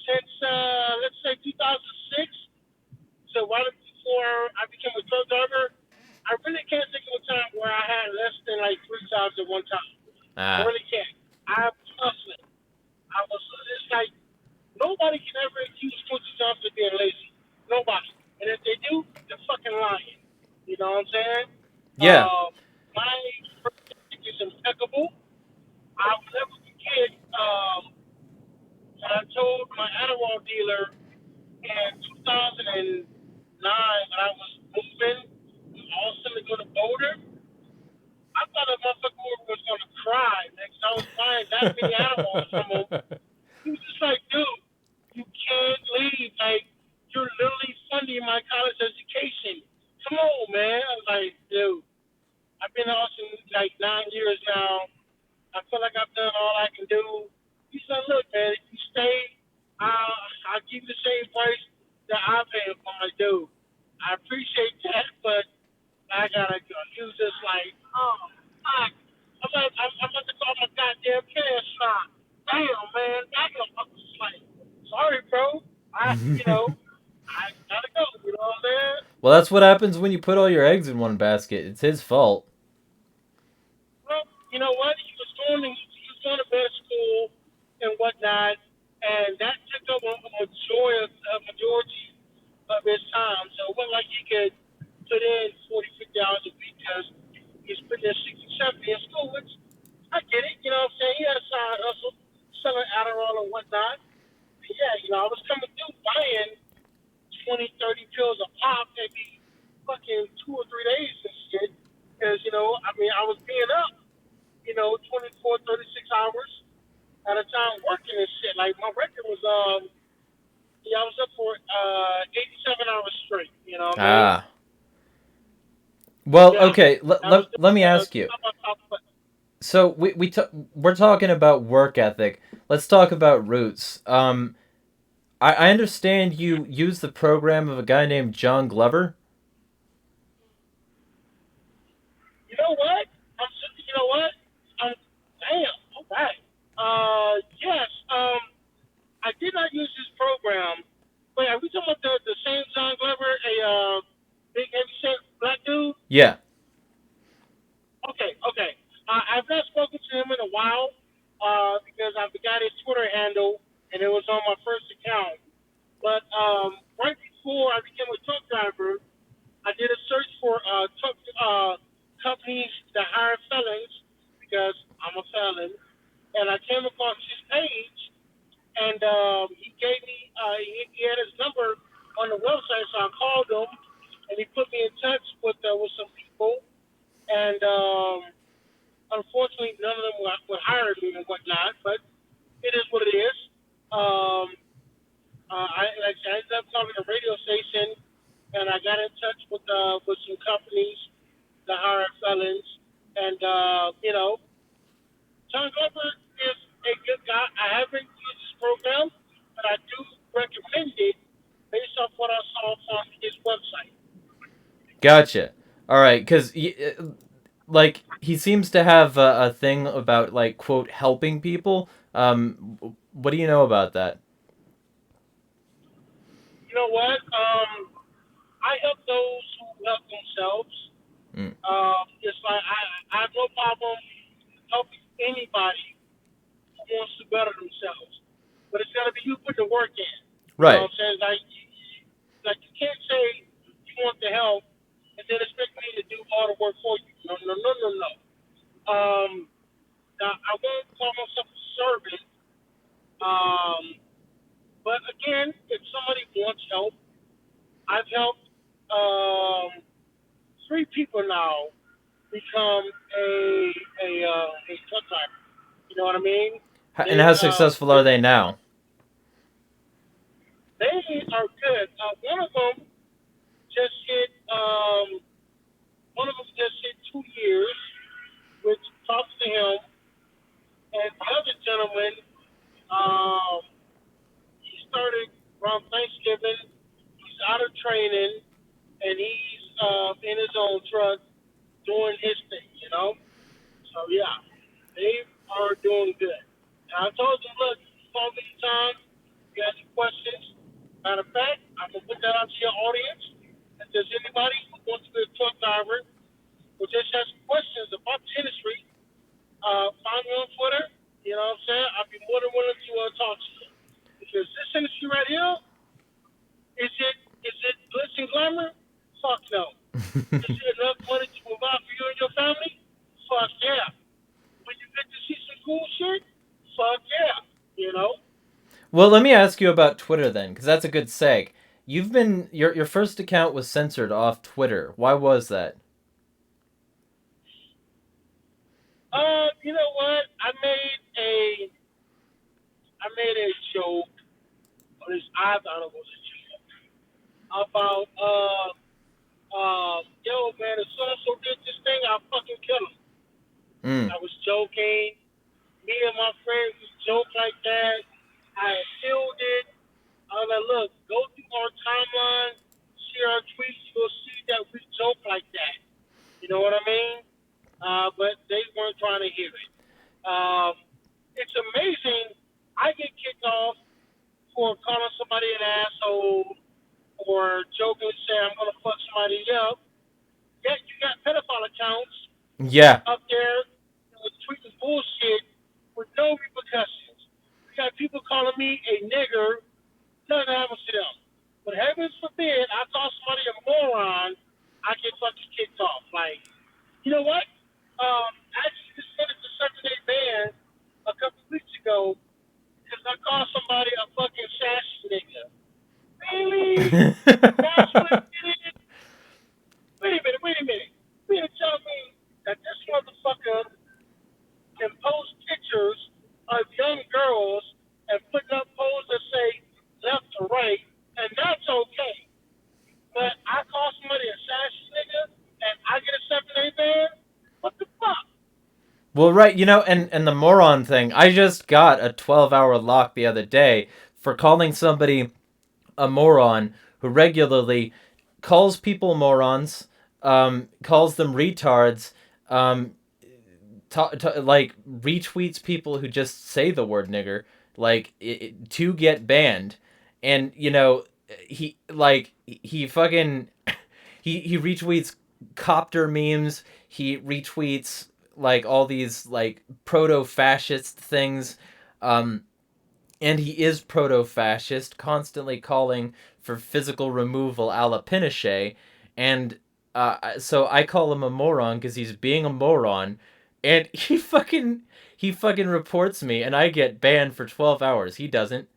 Since let's say 2006, so right before I became a truck driver, I really can't think of a time where I had less than like 3 jobs at one time. I Ah. really can't. I was hustling. I was. It's like nobody can ever accuse Quincy Johnson of being lazy. Nobody. And if they do, they're fucking lying. You know what I'm saying? Yeah. My work ethic is impeccable. I'll never forget when I told my Adderall dealer in 2009 when I was moving all of a sudden to go to Boulder. I thought a motherfucker was going to cry because I was buying that many Adderalls from him. He was just like, dude, you can't leave. Like, you're literally funding my college education. Come on, man. I was like, dude, I've been in Austin like 9 years now. I feel like I've done all I can do. He said, look, man, if you stay, I'll give you the same price that I pay for my dude. I appreciate that, but I gotta go. He was just like, oh, fuck. I'm about to call my goddamn cash shop. Damn, man. Damn. I was like, sorry, bro. I gotta go. You know what I'm saying? Well, that's what happens when you put all your eggs in one basket. It's his fault. Well, you know what? He was going to bed school and whatnot, and that took up a majority of his time. So it wasn't like he could put in 40, 50 hours a week because he's putting in 60, 70 in school, which I get it. You know what I'm saying? He had a side hustle, selling Adderall and whatnot. But yeah, I was coming through buying 20, 30 pills a pop every fucking 2 or 3 days and shit. Because, I mean, I was being up 24, 36 hours at a time working and shit. Like my record was yeah, I was up for 87 hours straight. You know what I mean? Ah. Well, Yeah, okay. that was Let me ask you. top on top. But So we're talking about work ethic. Let's talk about roots. I understand you use the program of a guy named John Glover. you know what? You know what? Damn. Okay. Yes. I did not use this program. Wait, are we talking about the same John Glover, a big heavy set black dude? Yeah. Okay, okay. I've not spoken to him in a while because I forgot his Twitter handle and it was on my first account. But right before I became a truck driver, I did a search for truck companies that hire felons because I'm a felon, and I came across his page, and he gave me he had his number on the website, so I called him, and he put me in touch with some people, and unfortunately, none of them would hire me and whatnot, but it is what it is. Um, I ended up calling a radio station, and I got in touch with some companies that hire felons, and John Glover is a good guy. I haven't used this program, but I do recommend it based off what I saw from his website. Gotcha. All right, because like he seems to have a thing about like quote helping people. What do you know about that? You know what? I help those who help themselves. Mm. It's like I have no problem helping anybody who wants to better themselves, but it's got to be you put the work in. You know Right. what I'm saying? Like you can't say you want the help and then expect me to do all the work for you. No, no, no, no, no. Um, now, I won't call myself a servant. Um, but again, if somebody wants help, I've helped 3 people now become a truck driver. You know what I mean? And They how successful are they now? they are good. One of them just hit one of them just hit 2 years, which talks to him, and the other gentleman um, he started around Thanksgiving. He's out of training, and he's in his own truck doing his thing. You know. So yeah, they are doing good. And I told them, look, you call me anytime. If you have any questions. Matter of fact, I'm gonna put that out to your audience. If there's anybody who wants to be a truck driver who just has questions about the industry, find me on Twitter. You know what I'm saying? I'd be more than willing to talk to you. Because this industry right here, is it glitz and glamour? Fuck no. Is it enough money to provide for you and your family? Fuck yeah. When you get to see some cool shit, fuck yeah. You know? Well, let me ask you about Twitter then, because that's a good seg. You've been your first account was censored off Twitter. Why was that? You know what? I made a joke, or at least I thought it was a joke, about yo man, if so and so did this thing, I'll fucking kill him. Mm. I was joking. Me and my friends would joke like that. I had filmed it. I was like, look, go through our timeline, see our tweets, you'll see that we joke like that. You know what I mean? But they weren't trying to hear it. Um, it's amazing. I get kicked off for calling somebody an asshole or joking, saying I'm gonna fuck somebody up. Yet you got pedophile accounts Yeah. up there tweeting bullshit with no repercussions. You got people calling me a nigger. Nothing happens to them. But heavens forbid, I call somebody a moron, I get fucking kicked off. Like, you know what? I actually just sent it to 7-day ban a couple weeks ago because I called somebody a fucking sassy nigga. Really? That's what it is? Wait a minute. You mean to tell me that this motherfucker can post pictures of young girls and putting up posts that say left to right, and that's okay. But I call somebody a sassy nigga and I get a 7-day ban? What the fuck? Well, right, and the moron thing. I just got a 12-hour lock the other day for calling somebody a moron who regularly calls people morons, calls them retards, um, like retweets people who just say the word nigger, like to get banned, and he fucking he retweets copter memes. He retweets like all these like proto-fascist things. Um, and he is proto-fascist, constantly calling for physical removal a la Pinochet, and so I call him a moron because he's being a moron, and he fucking reports me, and I get banned for 12 hours. He doesn't.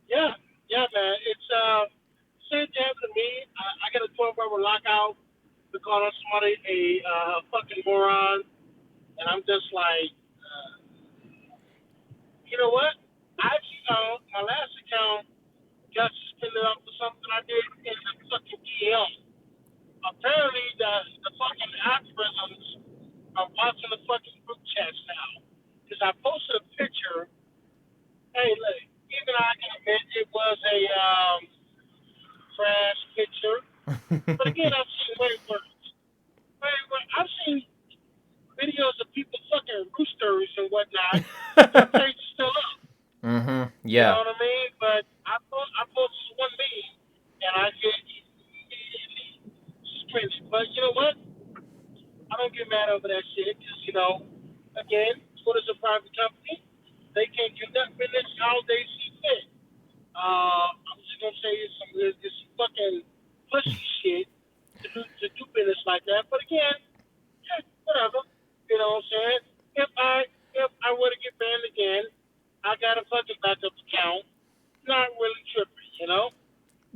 Yeah, yeah, man. It's same thing happened to me. I got a 12-hour lockout for calling somebody a fucking moron, and I'm just like, you know what? I actually my last account got suspended up for something I did in the fucking DM. Apparently, the fucking algorithms are watching the fucking group chats now. Because I posted a picture. Hey, look, even I can admit it was a trash picture. But again, I've seen way worse. I've seen videos of people fucking roosters and whatnot. Their page is still up. Mm-hmm. You know Yeah. what I mean? But I posted one meme, and I get suspended. But you know what? I don't get mad over that shit because, again, Twitter's a private company. They can conduct business how they see fit. I'm just gonna say it's some fucking pussy shit to do business like that. But again, yeah, whatever. You know what I'm saying? If I were to get banned again, I got a fucking backup account. Not really tripping, you know?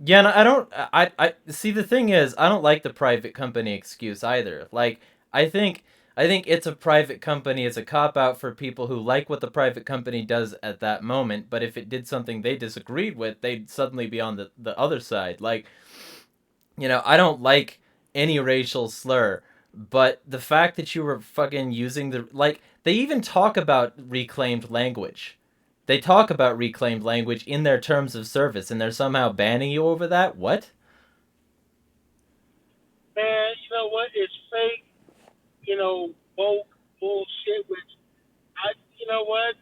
Yeah, and I don't. I see. The thing is, I don't like the private company excuse either. Like, I think, I think it's a private company. It's a cop out for people who like what the private company does at that moment. But if it did something they disagreed with, they'd suddenly be on the other side. Like, I don't like any racial slur, but the fact that you were fucking using they even talk about reclaimed language. They talk about reclaimed language in their terms of service, and they're somehow banning you over that. What? Man, you know what? It's fake, woke bullshit, which you know what?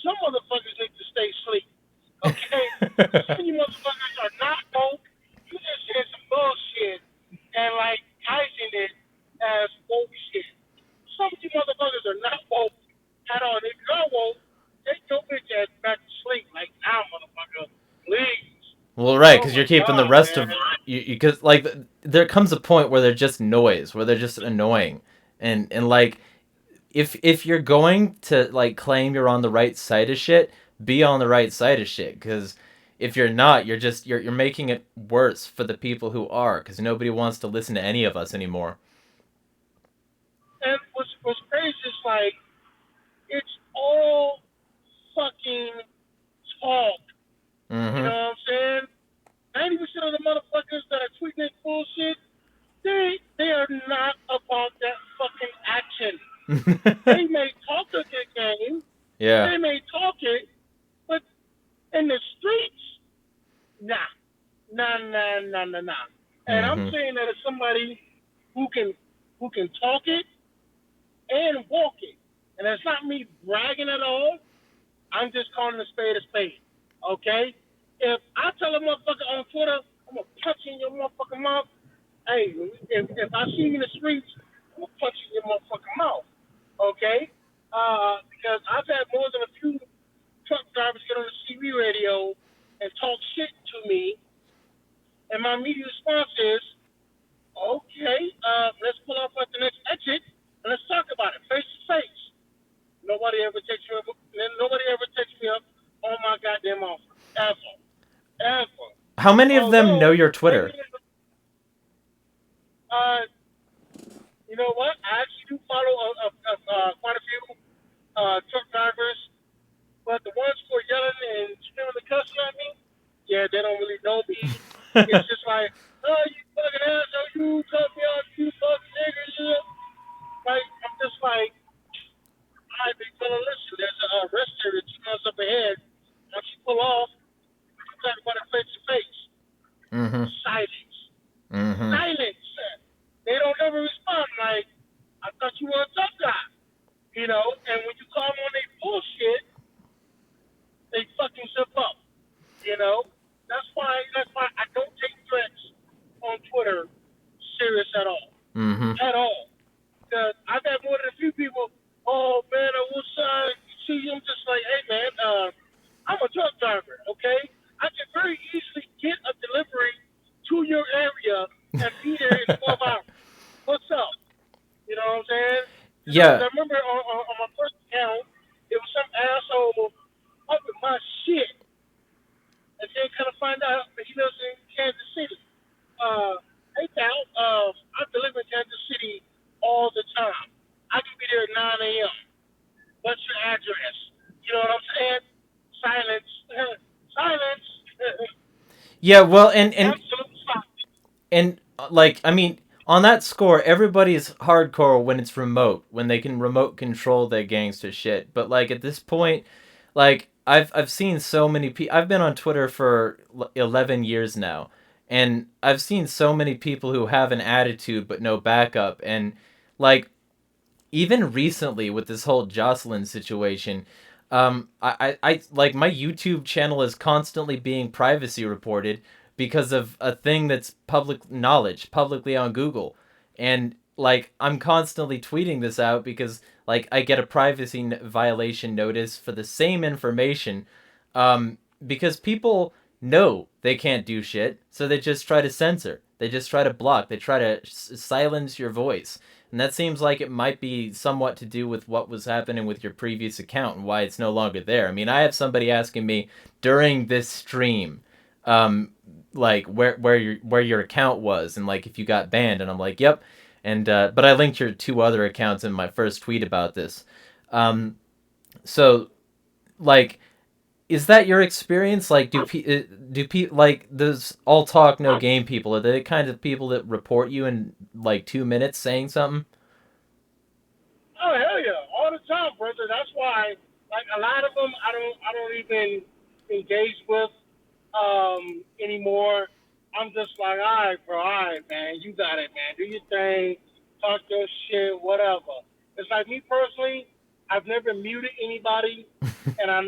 Some motherfuckers need to stay asleep. Okay? Some of you motherfuckers are not woke. You just said some bullshit and like icing it as woke shit. Some of you motherfuckers are not woke at all. If you're not woke, take your bitch ass back to sleep. Like now, motherfucker. Please. Well, right, Oh because you're my keeping the god, rest man. of you. Because like there comes a point where they're just noise, where they're just annoying, and like if you're going to like claim you're on the right side of shit, be on the right side of shit. Because if you're not, you're making it worse for the people who are. Because nobody wants to listen to any of us anymore. And what's crazy is like it's all fucking talk. You know Mm-hmm. what I'm saying? 90% of the motherfuckers that are tweeting this bullshit, they are not about that fucking action. They may talk a good game, Yeah. they may talk it, but in the streets, nah, nah. And I'm Mm-hmm. saying that as somebody who can who can talk it and walk it, and it's not me bragging at all. I'm just calling a spade a spade. Okay? If I tell a motherfucker on Twitter, I'm gonna punch you in your motherfucking mouth. Hey, if I see you in the streets, I'm gonna punch you in your motherfucking mouth. Okay? Because I've had more than a few truck drivers get on the CB radio and talk shit to me, and my immediate response is, okay, let's pull off at the next exit and let's talk about it face to face. Nobody ever takes me up. Nobody ever takes me up on my goddamn offer ever, ever. How many of them know Although your maybe, Twitter? uh, you know what? I actually do follow quite a few truck drivers, but the ones who are yelling and screaming and cussing at me, yeah, they don't really know me. It's just like, oh, you fucking asshole, you cut me off, you fucking nigga, yeah. Like I'm just like, all right, big fella, listen, there's a rest area 2 months up ahead. Once you pull off, you talk about it face to face. Mm-hmm. Silence. Mm-hmm. Silence. They don't ever respond like, I thought you were a tough guy. And when you call them on their bullshit, they fucking zip up. You know? That's why I don't take threats on Twitter serious at all. Mm-hmm. At all. Because I've had more than a few people, oh man, I wish see you. I'm just like, hey man, I'm a truck driver, okay? I can very easily get a delivery to your area and be there in 12 hours. What's up? You know what I'm saying? Because Yeah. I remember on my first account, it was some asshole up in my shit, and then kind of find out that he lives in Kansas City. Hey pal, I deliver in Kansas City all the time. I can be there at 9 a.m. What's your address? You know what I'm saying? Silence. Silence. Yeah. Well, and Absolute silence. and like I mean, on that score, everybody's hardcore when it's remote, when they can remote control their gangster shit. But like at this point, like I've seen so many people. I've been on Twitter for 11 years now, and I've seen so many people who have an attitude but no backup. And like even recently with this whole Jocelyn situation, I like my YouTube channel is constantly being privacy reported because of a thing that's public knowledge, publicly on Google, and like I'm constantly tweeting this out because like I get a privacy violation notice for the same information, because people know they can't do shit, so they just try to censor, they just try to block, they try to silence your voice. And that seems like it might be somewhat to do with what was happening with your previous account and why it's no longer there. I mean, I have somebody asking me during this stream, um, like where your account was, and like if you got banned, and I'm like, yep. And but I linked your two other accounts in my first tweet about this. Um, so like, is that your experience? Like, like those all talk no game people? Are they the kind of people that report you in like 2 minutes saying something? Oh hell yeah, all the time, brother. That's why, like a lot of them, I don't even engage with anymore. I'm just like, all right, bro, all right, man, you got it, man. Do your thing, talk your shit, whatever. It's like me personally, I've never muted anybody, and I've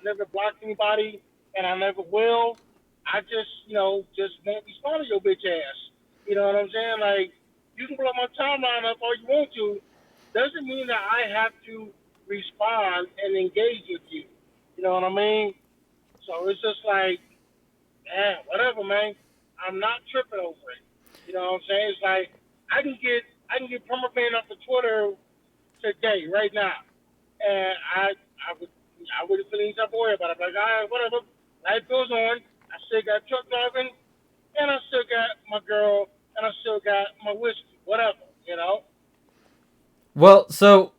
never blocked anybody, and I never will. I just, just won't respond to your bitch ass. You know what I'm saying? Like, you can blow my timeline up all you want to, doesn't mean that I have to respond and engage with you. You know what I mean? So it's just like, whatever, man. I'm not tripping over it. You know what I'm saying? It's like I can get permabanned off of Twitter today, right now, and I wouldn't feel any type of way about it. Like, all right, whatever. Life goes on. I still got truck driving, and I still got my girl, and I still got my whiskey, whatever. You know? Well, so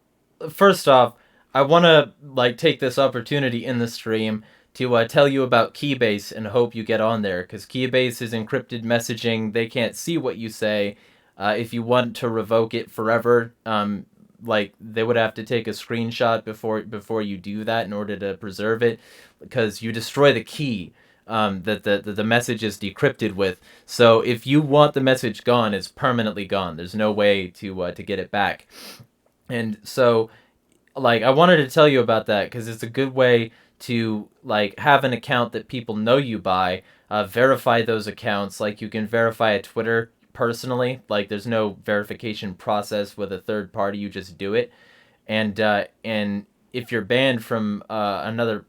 first off, I want to like take this opportunity in the stream to tell you about Keybase and hope you get on there because Keybase is encrypted messaging. They can't see what you say. If you want to revoke it forever, like they would have to take a screenshot before you do that in order to preserve it, because you destroy the key that the message is decrypted with. So if you want the message gone, it's permanently gone. There's no way to get it back. And so like I wanted to tell you about that because it's a good way to like have an account that people know you by, verify those accounts. Like you can verify a Twitter personally, like there's no verification process with a third party, you just do it. And if you're banned from another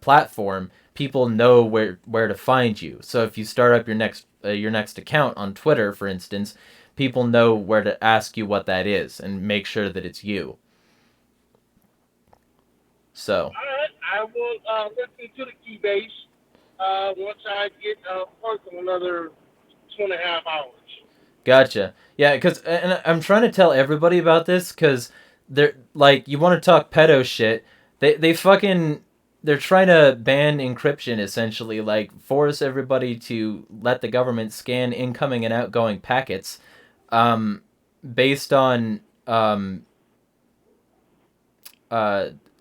platform, people know where to find you. So if you start up your next account on Twitter, for instance, people know where to ask you what that is and make sure that it's you. So All right, I will look into the key base once I get work in another 2.5 hours. gotcha. Yeah, because and I'm trying to tell everybody about this because they're like, you want to talk pedo shit. They fucking they're trying to ban encryption essentially, like force everybody to let the government scan incoming and outgoing packets, um, based on uh,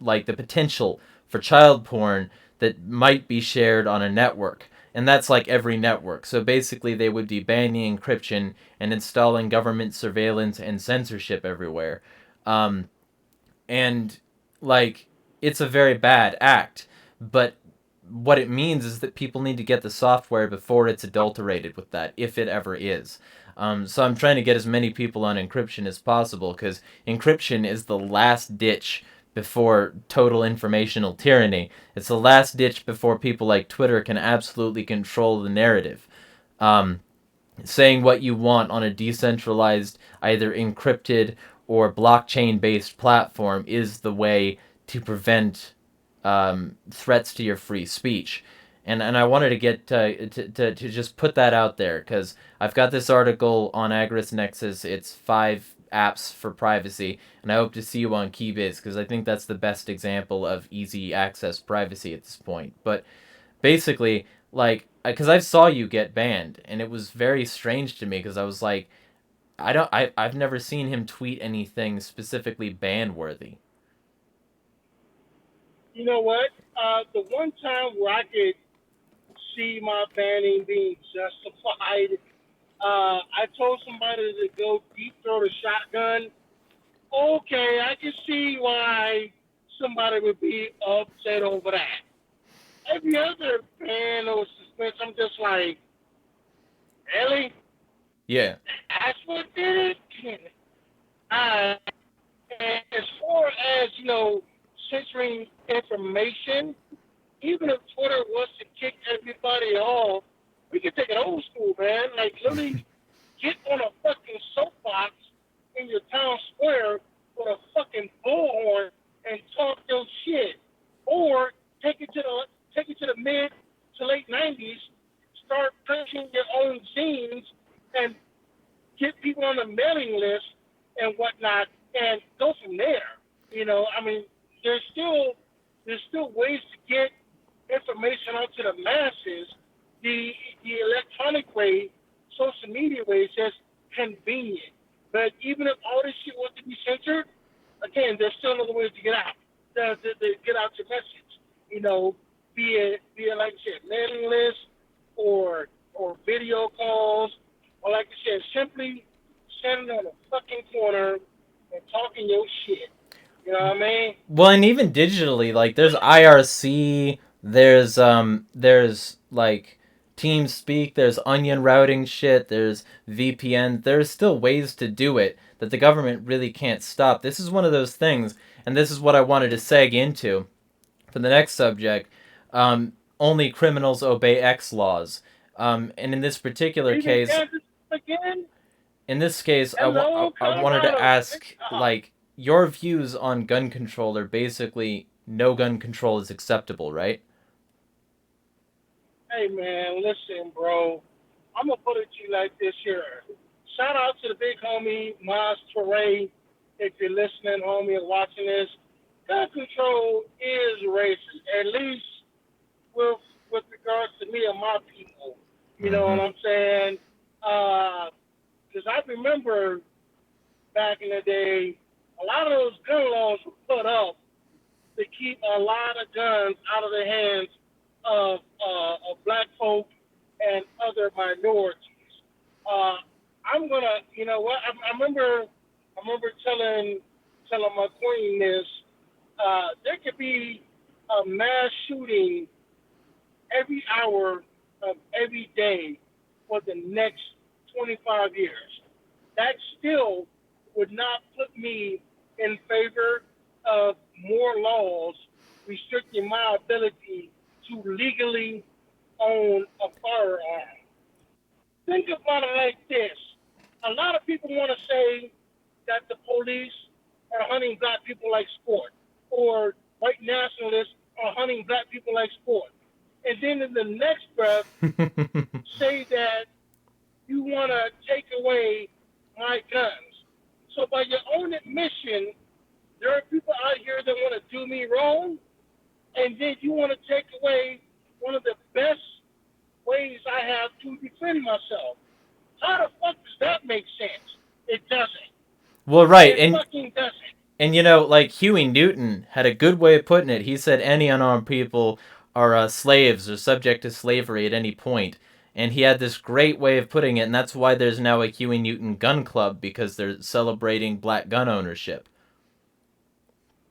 like the potential for child porn that might be shared on a network. And that's like every network. So basically, they would be banning encryption and installing government surveillance and censorship everywhere. Um, and like, it's a very bad act. But what it means is that people need to get the software before it's adulterated with that, if it ever is. So I'm trying to get as many people on encryption as possible because encryption is the last ditch before total informational tyranny. It's the last ditch before people like Twitter can absolutely control the narrative. Um, Saying what you want on a decentralized, either encrypted or blockchain based platform is the way to prevent threats to your free speech. And I wanted to get to just put that out there because I've got this article on Agris Nexus. It's 5 apps for privacy, and I hope to see you on Keybase because I think that's the best example of easy access privacy at this point. But basically, like, because I saw you get banned, and it was very strange to me because I was like, I've never seen him tweet anything specifically ban worthy. You know what? The one time where I could see my banning being justified, I told somebody to go deep throw the shotgun. Okay, I can see why somebody would be upset over that. Every other ban or suspense, I'm just like, really? Yeah. That's what did it? Uh, and as far as, censoring information, even if Twitter wants to kick everybody off, we can take it old school, man. Like, literally get on a fucking soapbox in your town square with a fucking bullhorn and talk your shit. Or take it to the mid to late 90s I mean, there's still there's still ways to get information out to the masses. The electronic way, social media way is just convenient. But even if all this shit was to be censored, again, there's still other ways to get out. To get out your message. You know, be it like I said, mailing list or video calls, or like I said, simply standing on a fucking corner and talking your shit. You know what I mean? Well, and even digitally, like there's IRC, there's like TeamSpeak, there's onion routing shit, there's VPN. There's still ways to do it that the government really can't stop. This is one of those things, and this is what I wanted to seg into for the next subject. Only criminals obey X laws. And in this Are particular you in case, Kansas again? in this case, Hello, I wanted to Colorado. ask, like, your views on gun control are basically no gun control is acceptable, right? Hey man, listen, bro. I'm gonna put it to you like this here. Shout out to the big homie Maz Toure. If you're listening, homie, and watching this, gun control is racist. At least with with regards to me and my people. You know Mm-hmm. what I'm saying? Because I remember back in the day, a lot of those gun laws were put up to keep a lot of guns out of the hands of black folk and other minorities. Uh, I'm gonna, you know what? I remember telling my queen this. There could be a mass shooting every hour of every day for the next 25 years. That still would not put me in favor of more laws restricting my ability to legally own a firearm. Think about it like this. A lot of people want to say that the police are hunting black people like sport, or white nationalists are hunting black people like sport. And then in the next breath, say that you want to take away my guns. So by your own admission, there are people out here that want to do me wrong, and then you want to take away one of the best ways I have to defend myself. How the fuck does that make sense? It doesn't. Well, right, It fucking doesn't. and like Huey Newton had a good way of putting it. He said any unarmed people are slaves or subject to slavery at any point. And he had this great way of putting it, and that's why there's now a Huey Newton gun club because they're celebrating black gun ownership.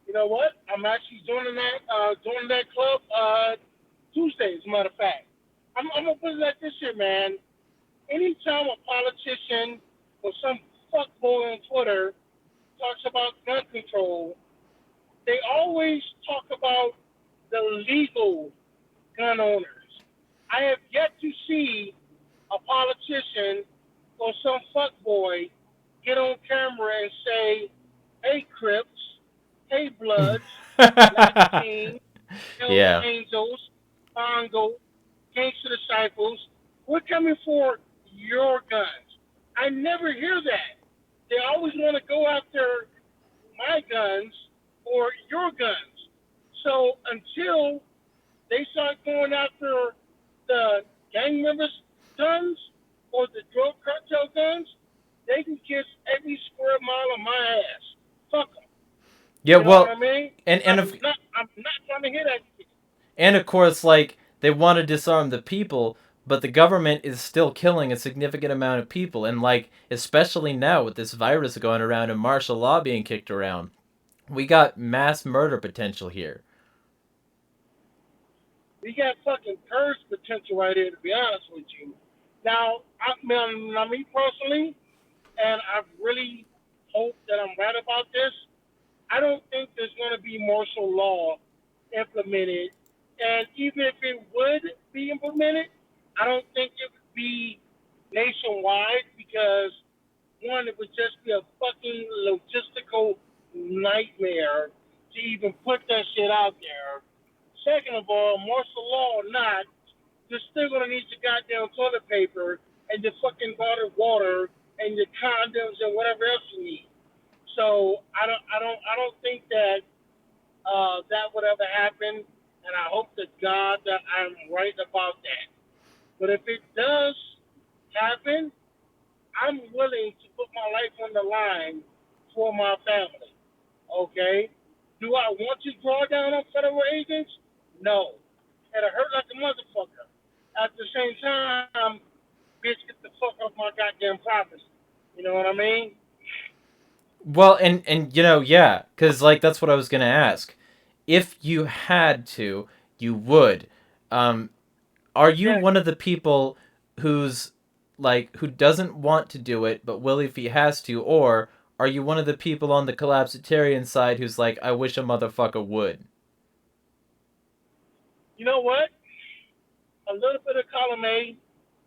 You know what? I'm actually joining that club Tuesday, as a matter of fact. I'm gonna put it like this here, man. Anytime a politician or some fuckboy on Twitter talks about gun control, they always talk about the legal gun owners. I have yet to see a politician or some fuckboy get on camera and say, "Hey Crips, hey Bloods, Latin, Hells Yeah. Angels, Bongo, Gangster Disciples, we're coming for your guns." I never hear that. They always want to go after my guns or your guns. So until they start going after the gang members' guns or the drug cartel guns, they can kiss every square mile of my ass. Fuck them. Yeah, You know what well, I mean? and and of I'm not trying to hear that shit. and of course, like they want to disarm the people, but the government is still killing a significant amount of people, and like especially now with this virus going around and martial law being kicked around, we got mass murder potential here. We got fucking curse potential right here, to be honest with you. Now, me personally, and I really hope that I'm right about this. I don't think there's going to be martial law implemented, and even if it would be implemented, I don't think it would be nationwide because one, it would just be a fucking logistical nightmare to even put that shit out there. Second of all, martial law or not, you're still gonna need your goddamn toilet paper and your fucking bottled water and your condoms and whatever else you need. So I don't think that that would ever happen, and I hope to God that I'm right about that. But if it does happen, I'm willing to put my life on the line for my family. Okay? Do I want to draw down on federal agents? No. It'll hurt like a motherfucker. At the same time, bitch, get the fuck off my goddamn property. You know what I mean? Well, and yeah, because like that's what I was gonna ask. If you had to, you would. Um, are you Yes. one of the people who's like who doesn't want to do it but will if he has to, or are you one of the people on the collapsitarian side who's like, I wish a motherfucker would? You know what? A little bit of column A,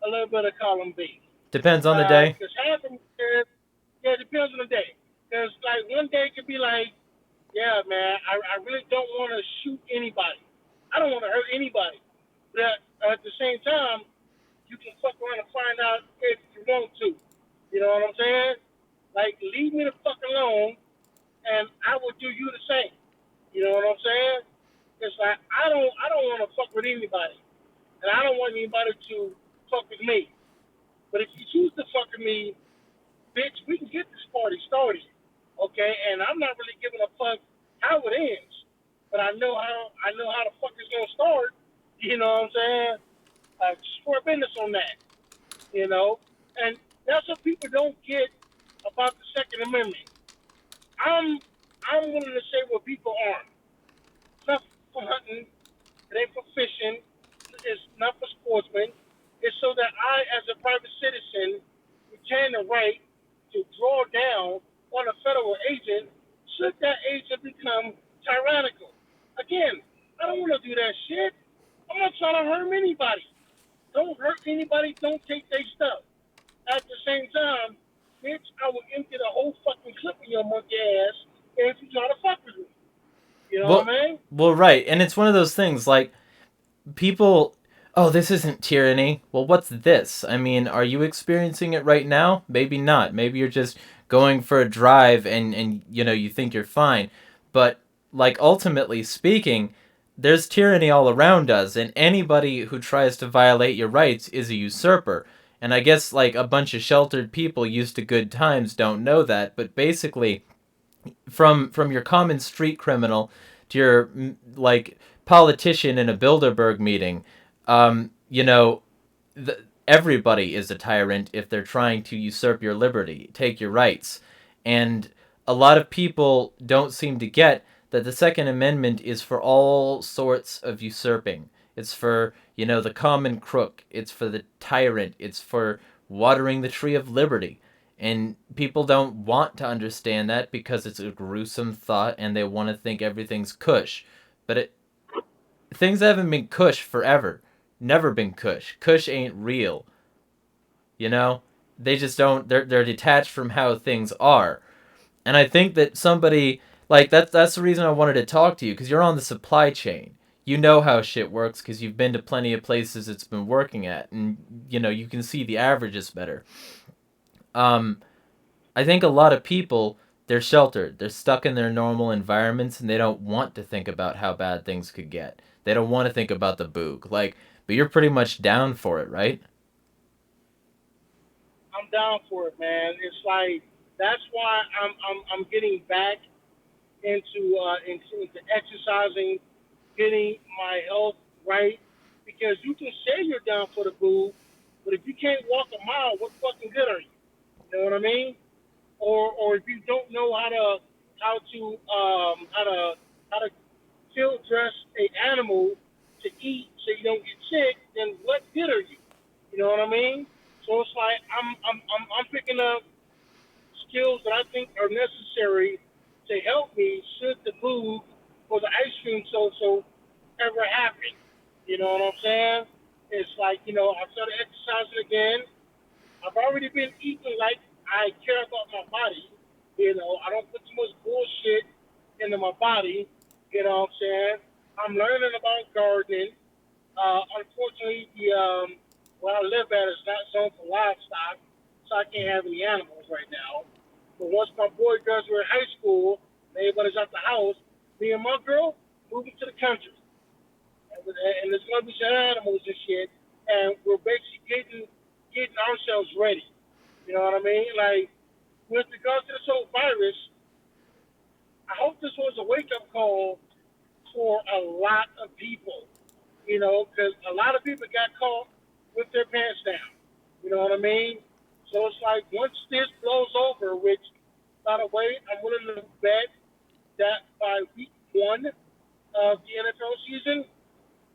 a little bit of column B. Depends on the day. Because half of them, yeah, it depends on the day. Because like one day could be like, yeah, man, I really don't want to shoot anybody. I don't want to hurt anybody. But at the same time, you can fuck around and find out if you want to. You know what I'm saying? Like, leave me the fuck alone, and I will do you the same. You know what I'm saying? It's like I don't want to fuck with anybody, and I don't want anybody to fuck with me. But if you choose to fuck with me, bitch, we can get this party started, okay? And I'm not really giving a fuck how it ends, but I know how the fuck it's gonna start. You know what I'm saying? Square business on that, you know. And that's what people don't get about the Second Amendment. I'm I'm willing to say what people aren't. It's not for hunting. It ain't for fishing. It's not for sportsmen. It's so that I, as a private citizen, retain the right to draw down on a federal agent should that agent become tyrannical. Again, I don't want to do that shit. I'm not trying to harm anybody. Don't hurt anybody. Don't take their stuff. At the same time, bitch, I will empty the whole fucking clip in your monkey ass if you try to fuck with me. You know what Well, I mean? well, right, and it's one of those things like people. Oh, this isn't tyranny. Well, what's this? I mean, are you experiencing it right now? Maybe not. Maybe you're just going for a drive and you think you're fine. But like ultimately speaking, there's tyranny all around us, and anybody who tries to violate your rights is a usurper. And I guess like a bunch of sheltered people used to good times don't know that, but basically from your common street criminal to your like politician in a Bilderberg meeting, you know, everybody is a tyrant if they're trying to usurp your liberty, take your rights, and a lot of people don't seem to get that the Second Amendment is for all sorts of usurping. It's for the common crook. It's for the tyrant. It's for watering the tree of liberty. And people don't want to understand that because it's a gruesome thought and they want to think everything's cush. But things haven't been cush forever. Never been cush. Cush ain't real. You know? They just don't they're detached from how things are. And I think that somebody like that's the reason I wanted to talk to you cuz you're on the supply chain. You know how shit works cuz you've been to plenty of places it's been working at and you can see the averages better. Um I think a lot of people they're sheltered. They're stuck in their normal environments and they don't want to think about how bad things could get. They don't want to think about the boog. Like, but you're pretty much down for it, right? I'm down for it, man. It's like that's why I'm getting back into exercising, getting my health right. Because you can say you're down for the boob, but if you can't walk a mile, what fucking good are you? You know what I mean? Or if you don't know how to field dress a animal to eat so you don't get sick, then what good are you? You know what I mean? So it's like I'm picking up skills that I think are necessary to help me should the move or the ice cream so ever happen. You know what I'm saying? It's like, I've started exercising again. I've already been eating like I care about my body. I don't put too much bullshit into my body. You know what I'm saying? I'm learning about gardening. Unfortunately, where I live at is not zoned for livestock, so I can't have any animals right now. But once my boy graduated high school, and everybody's out the house, me and my girl moving to the country. And there's gonna be some animals and shit, and we're basically getting ourselves ready. You know what I mean? Like with regards to this whole virus, I hope this was a wake up call for a lot of people. You know, because a lot of people got caught with their pants down. You know what I mean? So it's like once this blows over, which by the way, I'm willing to bet that by week one of the NFL season,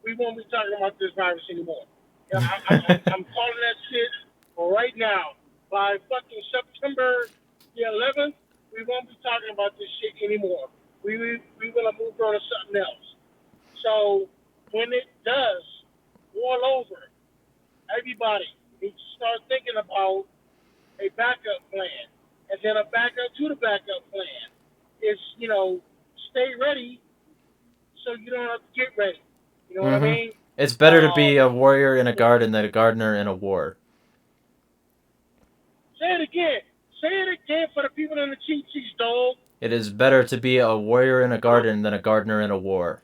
we won't be talking about this virus anymore. Yeah, I'm calling that shit right now. By fucking September the 11th, we won't be talking about this shit anymore. We will have moved on to something else. So when it does boil over, everybody needs to start thinking about a backup plan, and then a backup to the backup plan is stay ready so you don't have to get ready. You know what I Mm-hmm. mean? It's better to be a warrior in a garden than a gardener in a war. Say it again. Say it again for the people in the cheat sheets, dog. It is better to be a warrior in a garden than a gardener in a war.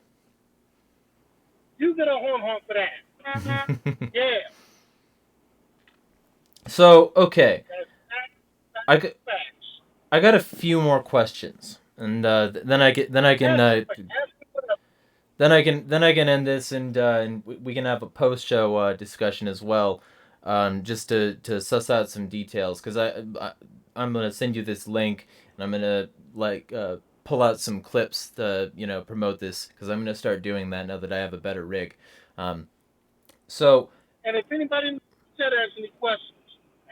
You get a horn honk for that. Yeah. So, okay. That's facts. I got a few more questions, and then I can then I can end this, and we can have a post show discussion as well, just to suss out some details, because I'm gonna send you this link, and I'm gonna pull out some clips to promote this, because I'm gonna start doing that now that I have a better rig. So And if anybody in the chat has any questions,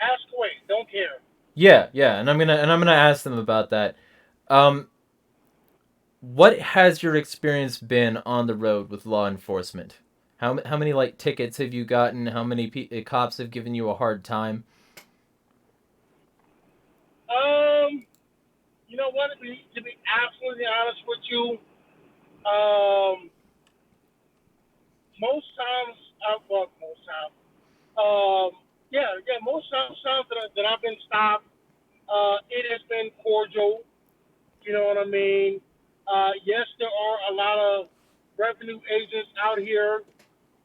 ask away. Don't care. yeah, and I'm gonna ask them about that. What has your experience been on the road with law enforcement? How many like tickets have you gotten? How many cops have given you a hard time? Um, you know what? To be absolutely honest with you, um, most times, most times, most times that I've been stopped, it has been cordial. You know what I mean? Yes, there are a lot of revenue agents out here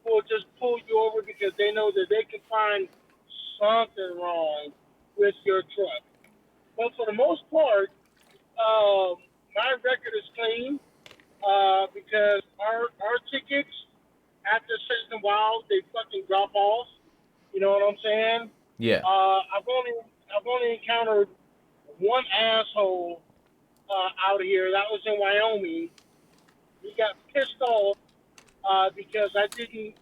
who will just pull you over because they know that they can find something wrong with your truck. But for the most part, my record is clean because our tickets, after a certain while, they fucking drop off. You know what I'm saying? Yeah. I've only encountered one asshole out here. That was in Wyoming. He got pissed off because I didn't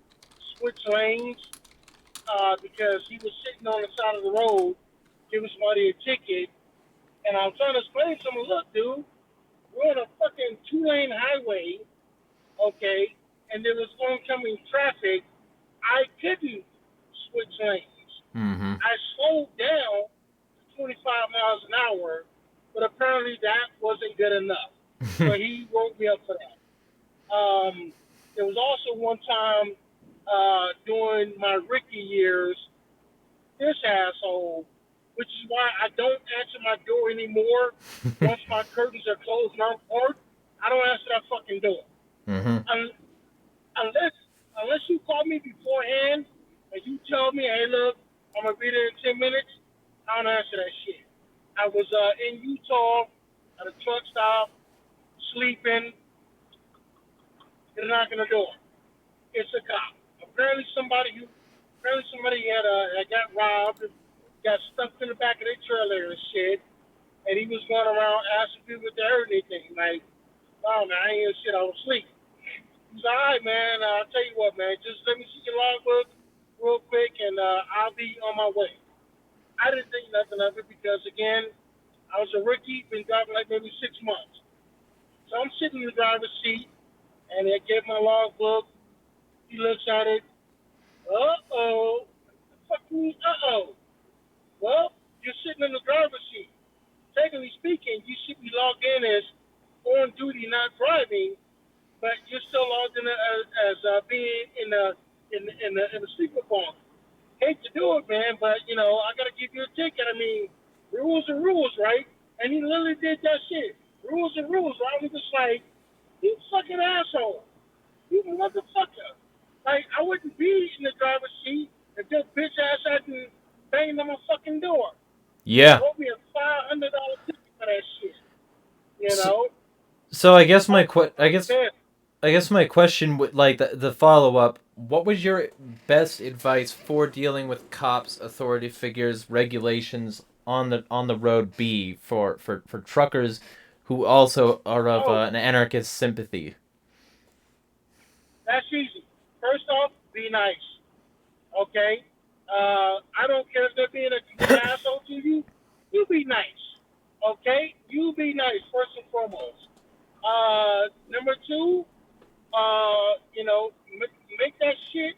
switch lanes because he was sitting on the side of the road giving somebody a ticket. And I'm trying to explain to him, look, dude, we're on a fucking two-lane highway, okay, and there was oncoming traffic. I couldn't switch lanes. Mm-hmm. I slowed down to 25 miles an hour, but apparently that wasn't good enough. So he wrote me up for that. There was also one time during my rookie years, this asshole, which is why I don't answer my door anymore. Once my curtains are closed and I'm parked, I don't answer that fucking door. Mm-hmm. Unless you call me beforehand and you tell me, hey, look, I'm gonna be there in 10 minutes, I don't answer that shit. I was in Utah at a truck stop, sleeping, they're knocking the door. It's a cop. Apparently somebody had got robbed, got stuffed in the back of their trailer and shit, and he was going around asking people if they heard anything. Like, oh man, I ain't hear shit. I was asleep. He's all right, man. I'll tell you what, man. Just let me see your logbook real quick, and I'll be on my way. I didn't think nothing of it because, again, I was a rookie, been driving like maybe 6 months. So I'm sitting in the driver's seat, and they gave my logbook. He looks at it. Uh-oh. Fuck me, uh-oh. Well, you're sitting in the driver's seat. Technically speaking, you should be logged in as on duty, not driving, but you're still logged in as being in the sleeper bunk. Hate to do it, man, but I gotta give you a ticket. I mean, rules are rules, right? And he literally did that shit. Rules and rules. I was just like, you fucking asshole. You motherfucker. Like, I wouldn't be in the driver's seat if this bitch ass hadn't banged on my fucking door. Yeah. Wrote me a $500 ticket for that shit. You So, know? so I guess But I I'm guess pissed. I guess my question would like the follow up. What was your best advice for dealing with cops, authority figures, regulations on the road be for truckers who also are of Oh, an anarchist sympathy? that's easy. First off, be nice. Okay? I don't care if they're being a complete asshole to you. You be nice. Okay? You be nice, first and foremost. Number two, make that shit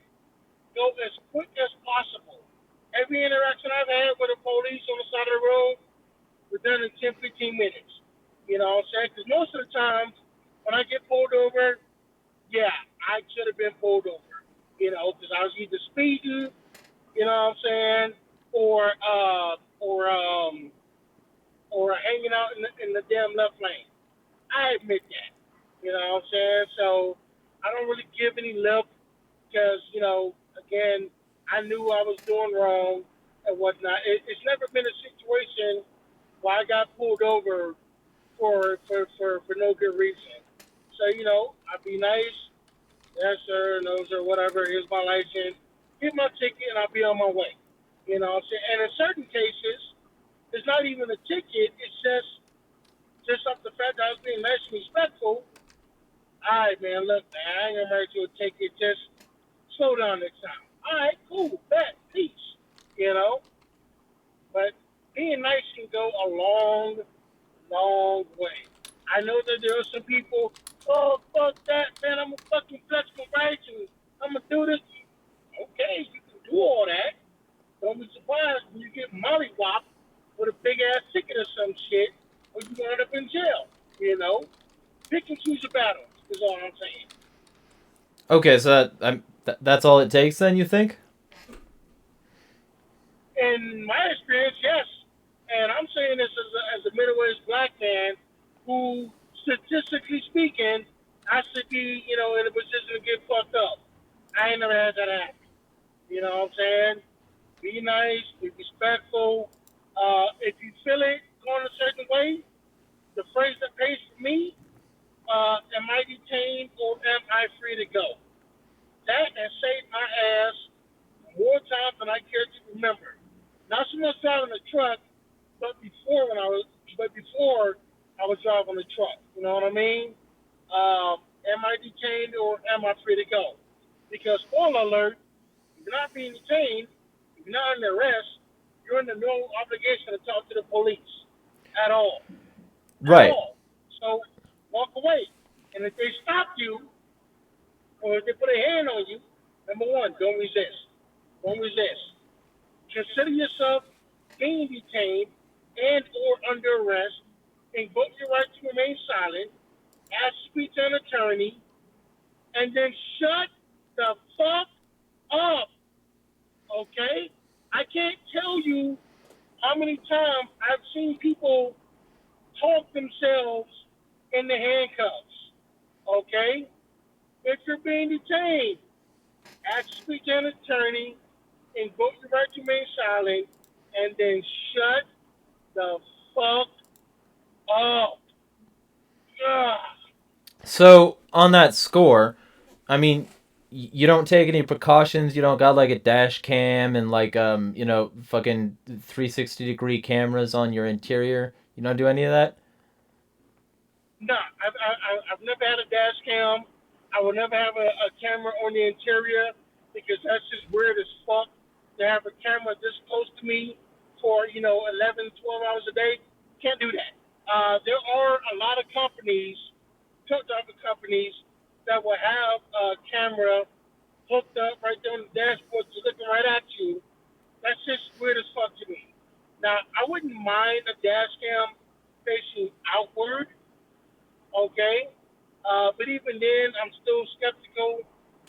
go as quick as possible. Every interaction I've had with the police on the side of the road was done in 10, 15 minutes. You know what I'm saying? Because most of the times when I get pulled over, yeah, I should have been pulled over. You know, because I was either speeding, you know what I'm saying, or hanging out in the damn left lane. I admit that. You know what I'm saying? So I don't really give any lip because, again, I knew I was doing wrong and whatnot. It's never been a situation where I got pulled over for no good reason. So, I'd be nice. Yes, sir, no, sir, whatever. Here's my license. Get my ticket and I'll be on my way. You know what I'm saying? And in certain cases, it's not even a ticket. It's just off the fact that I was being nice and respectful. All right, man, look, man, I ain't gonna write you a ticket. Just slow down next time. All right, cool, bet, peace. You know, but being nice can go a long, long way. I know that there are some people, oh, fuck that, man, I'm gonna fucking flex my rights and I'm gonna do this. Okay, you can do all that. Don't be surprised when you get mollywopped with a big ass ticket or some shit, or you end up in jail. You know, pick and choose your battles. Is all I'm saying. Okay, so that's all it takes then, you think? In my experience, yes. And I'm saying this as a middle-aged black man who, statistically speaking, I should be, in a position to get fucked up. I ain't never had that happen. You know what I'm saying? Be nice, be respectful. If you feel it going a certain way, the phrase that pays for me, am I detained or am I free to go? That has saved my ass more times than I care to remember. Not so much driving a truck, but before I was driving the truck. You know what I mean? Am I detained or am I free to go? Because spoiler alert, if you're not being detained, if you're not under arrest, you're under no obligation to talk to the police at all. At Right. all. So walk away. And if they stop you or if they put a hand on you, number one, don't resist. Don't resist. Consider yourself being detained and or under arrest, invoke your right to remain silent, ask to speak to an attorney, and then shut the fuck up. Okay? I can't tell you how many times I've seen people talk themselves in the handcuffs. Okay? If you're being detained, ask to speak to an attorney, invoke your right to remain silent, and then shut the fuck up. Ugh. So on that score, I mean, you don't take any precautions. You don't got like a dash cam and like fucking 360-degree cameras on your interior. You don't do any of that. Nah, I've never had a dash cam. I will never have a camera on the interior because that's just weird as fuck to have a camera this close to me for, 11, 12 hours a day. Can't do that. There are a lot of companies, truck driver companies, that will have a camera hooked up right there on the dashboard, just looking right at you. That's just weird as fuck to me. Now, I wouldn't mind a dash cam facing outward, okay? But even then, I'm still skeptical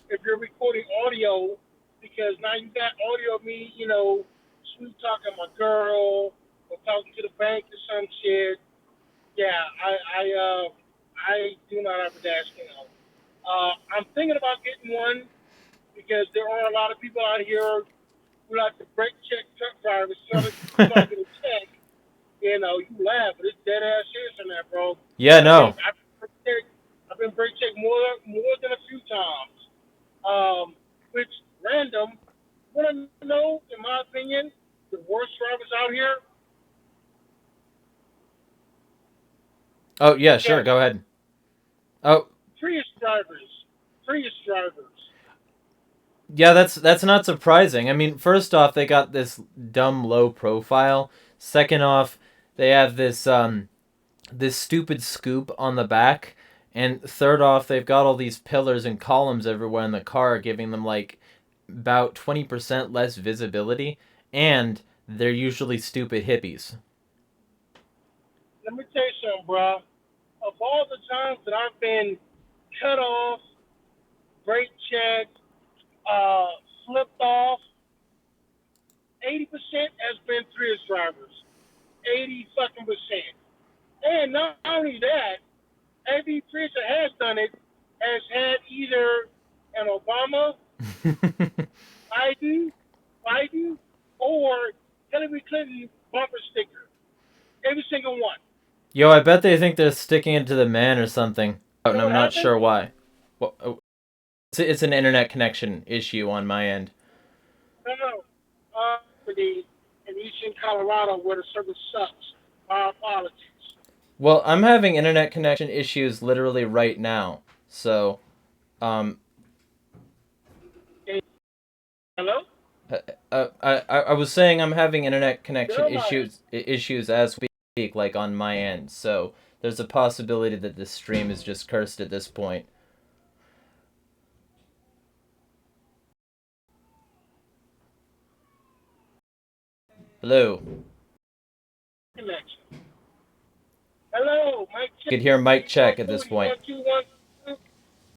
if you're recording audio because now you got audio of me, sweet talking my girl or talking to the bank or some shit. Yeah, I do not have a dash cam. I'm thinking about getting one because there are a lot of people out here who like to break check truck drivers, try to get a check. You know, you laugh, but it's dead ass serious on that, bro. Yeah, I've been no. I've been break checked, I've been break checked more than a few times. Which random. Want to know, in my opinion, the worst drivers out here? Oh, yeah, sure, Kevin. go ahead. Oh, Prius drivers. Prius drivers. yeah, that's not surprising. I mean, first off, they got this dumb low profile. Second off, they have this stupid scoop on the back. And third off, they've got all these pillars and columns everywhere in the car, giving them like about 20% less visibility. And they're usually stupid hippies. Let me tell you something, bro. Of all the times that I've been cut off, brake checked, uh, flipped off, 80% has been Prius drivers. 80 fucking percent. And not only that, every Prius that has done it has had either an Obama, Biden, Biden, or Hillary Clinton bumper sticker. Every single one. Yo, I bet they think they're sticking it to the man or something. Oh, You and know I'm what not happened? sure why. Well, it's an internet connection issue on my end. No, no. In Eastern Colorado where the service sucks. My apologies. Well, I'm having internet connection issues literally right now. So, um, Hello? I was saying I'm having internet connection You're my issues as we speak, like on my end. So there's a possibility that this stream is just cursed at this point. Hello. connection. Hello, Mike You check. could hear Mike One, check at two, this point. 1, 2, 1,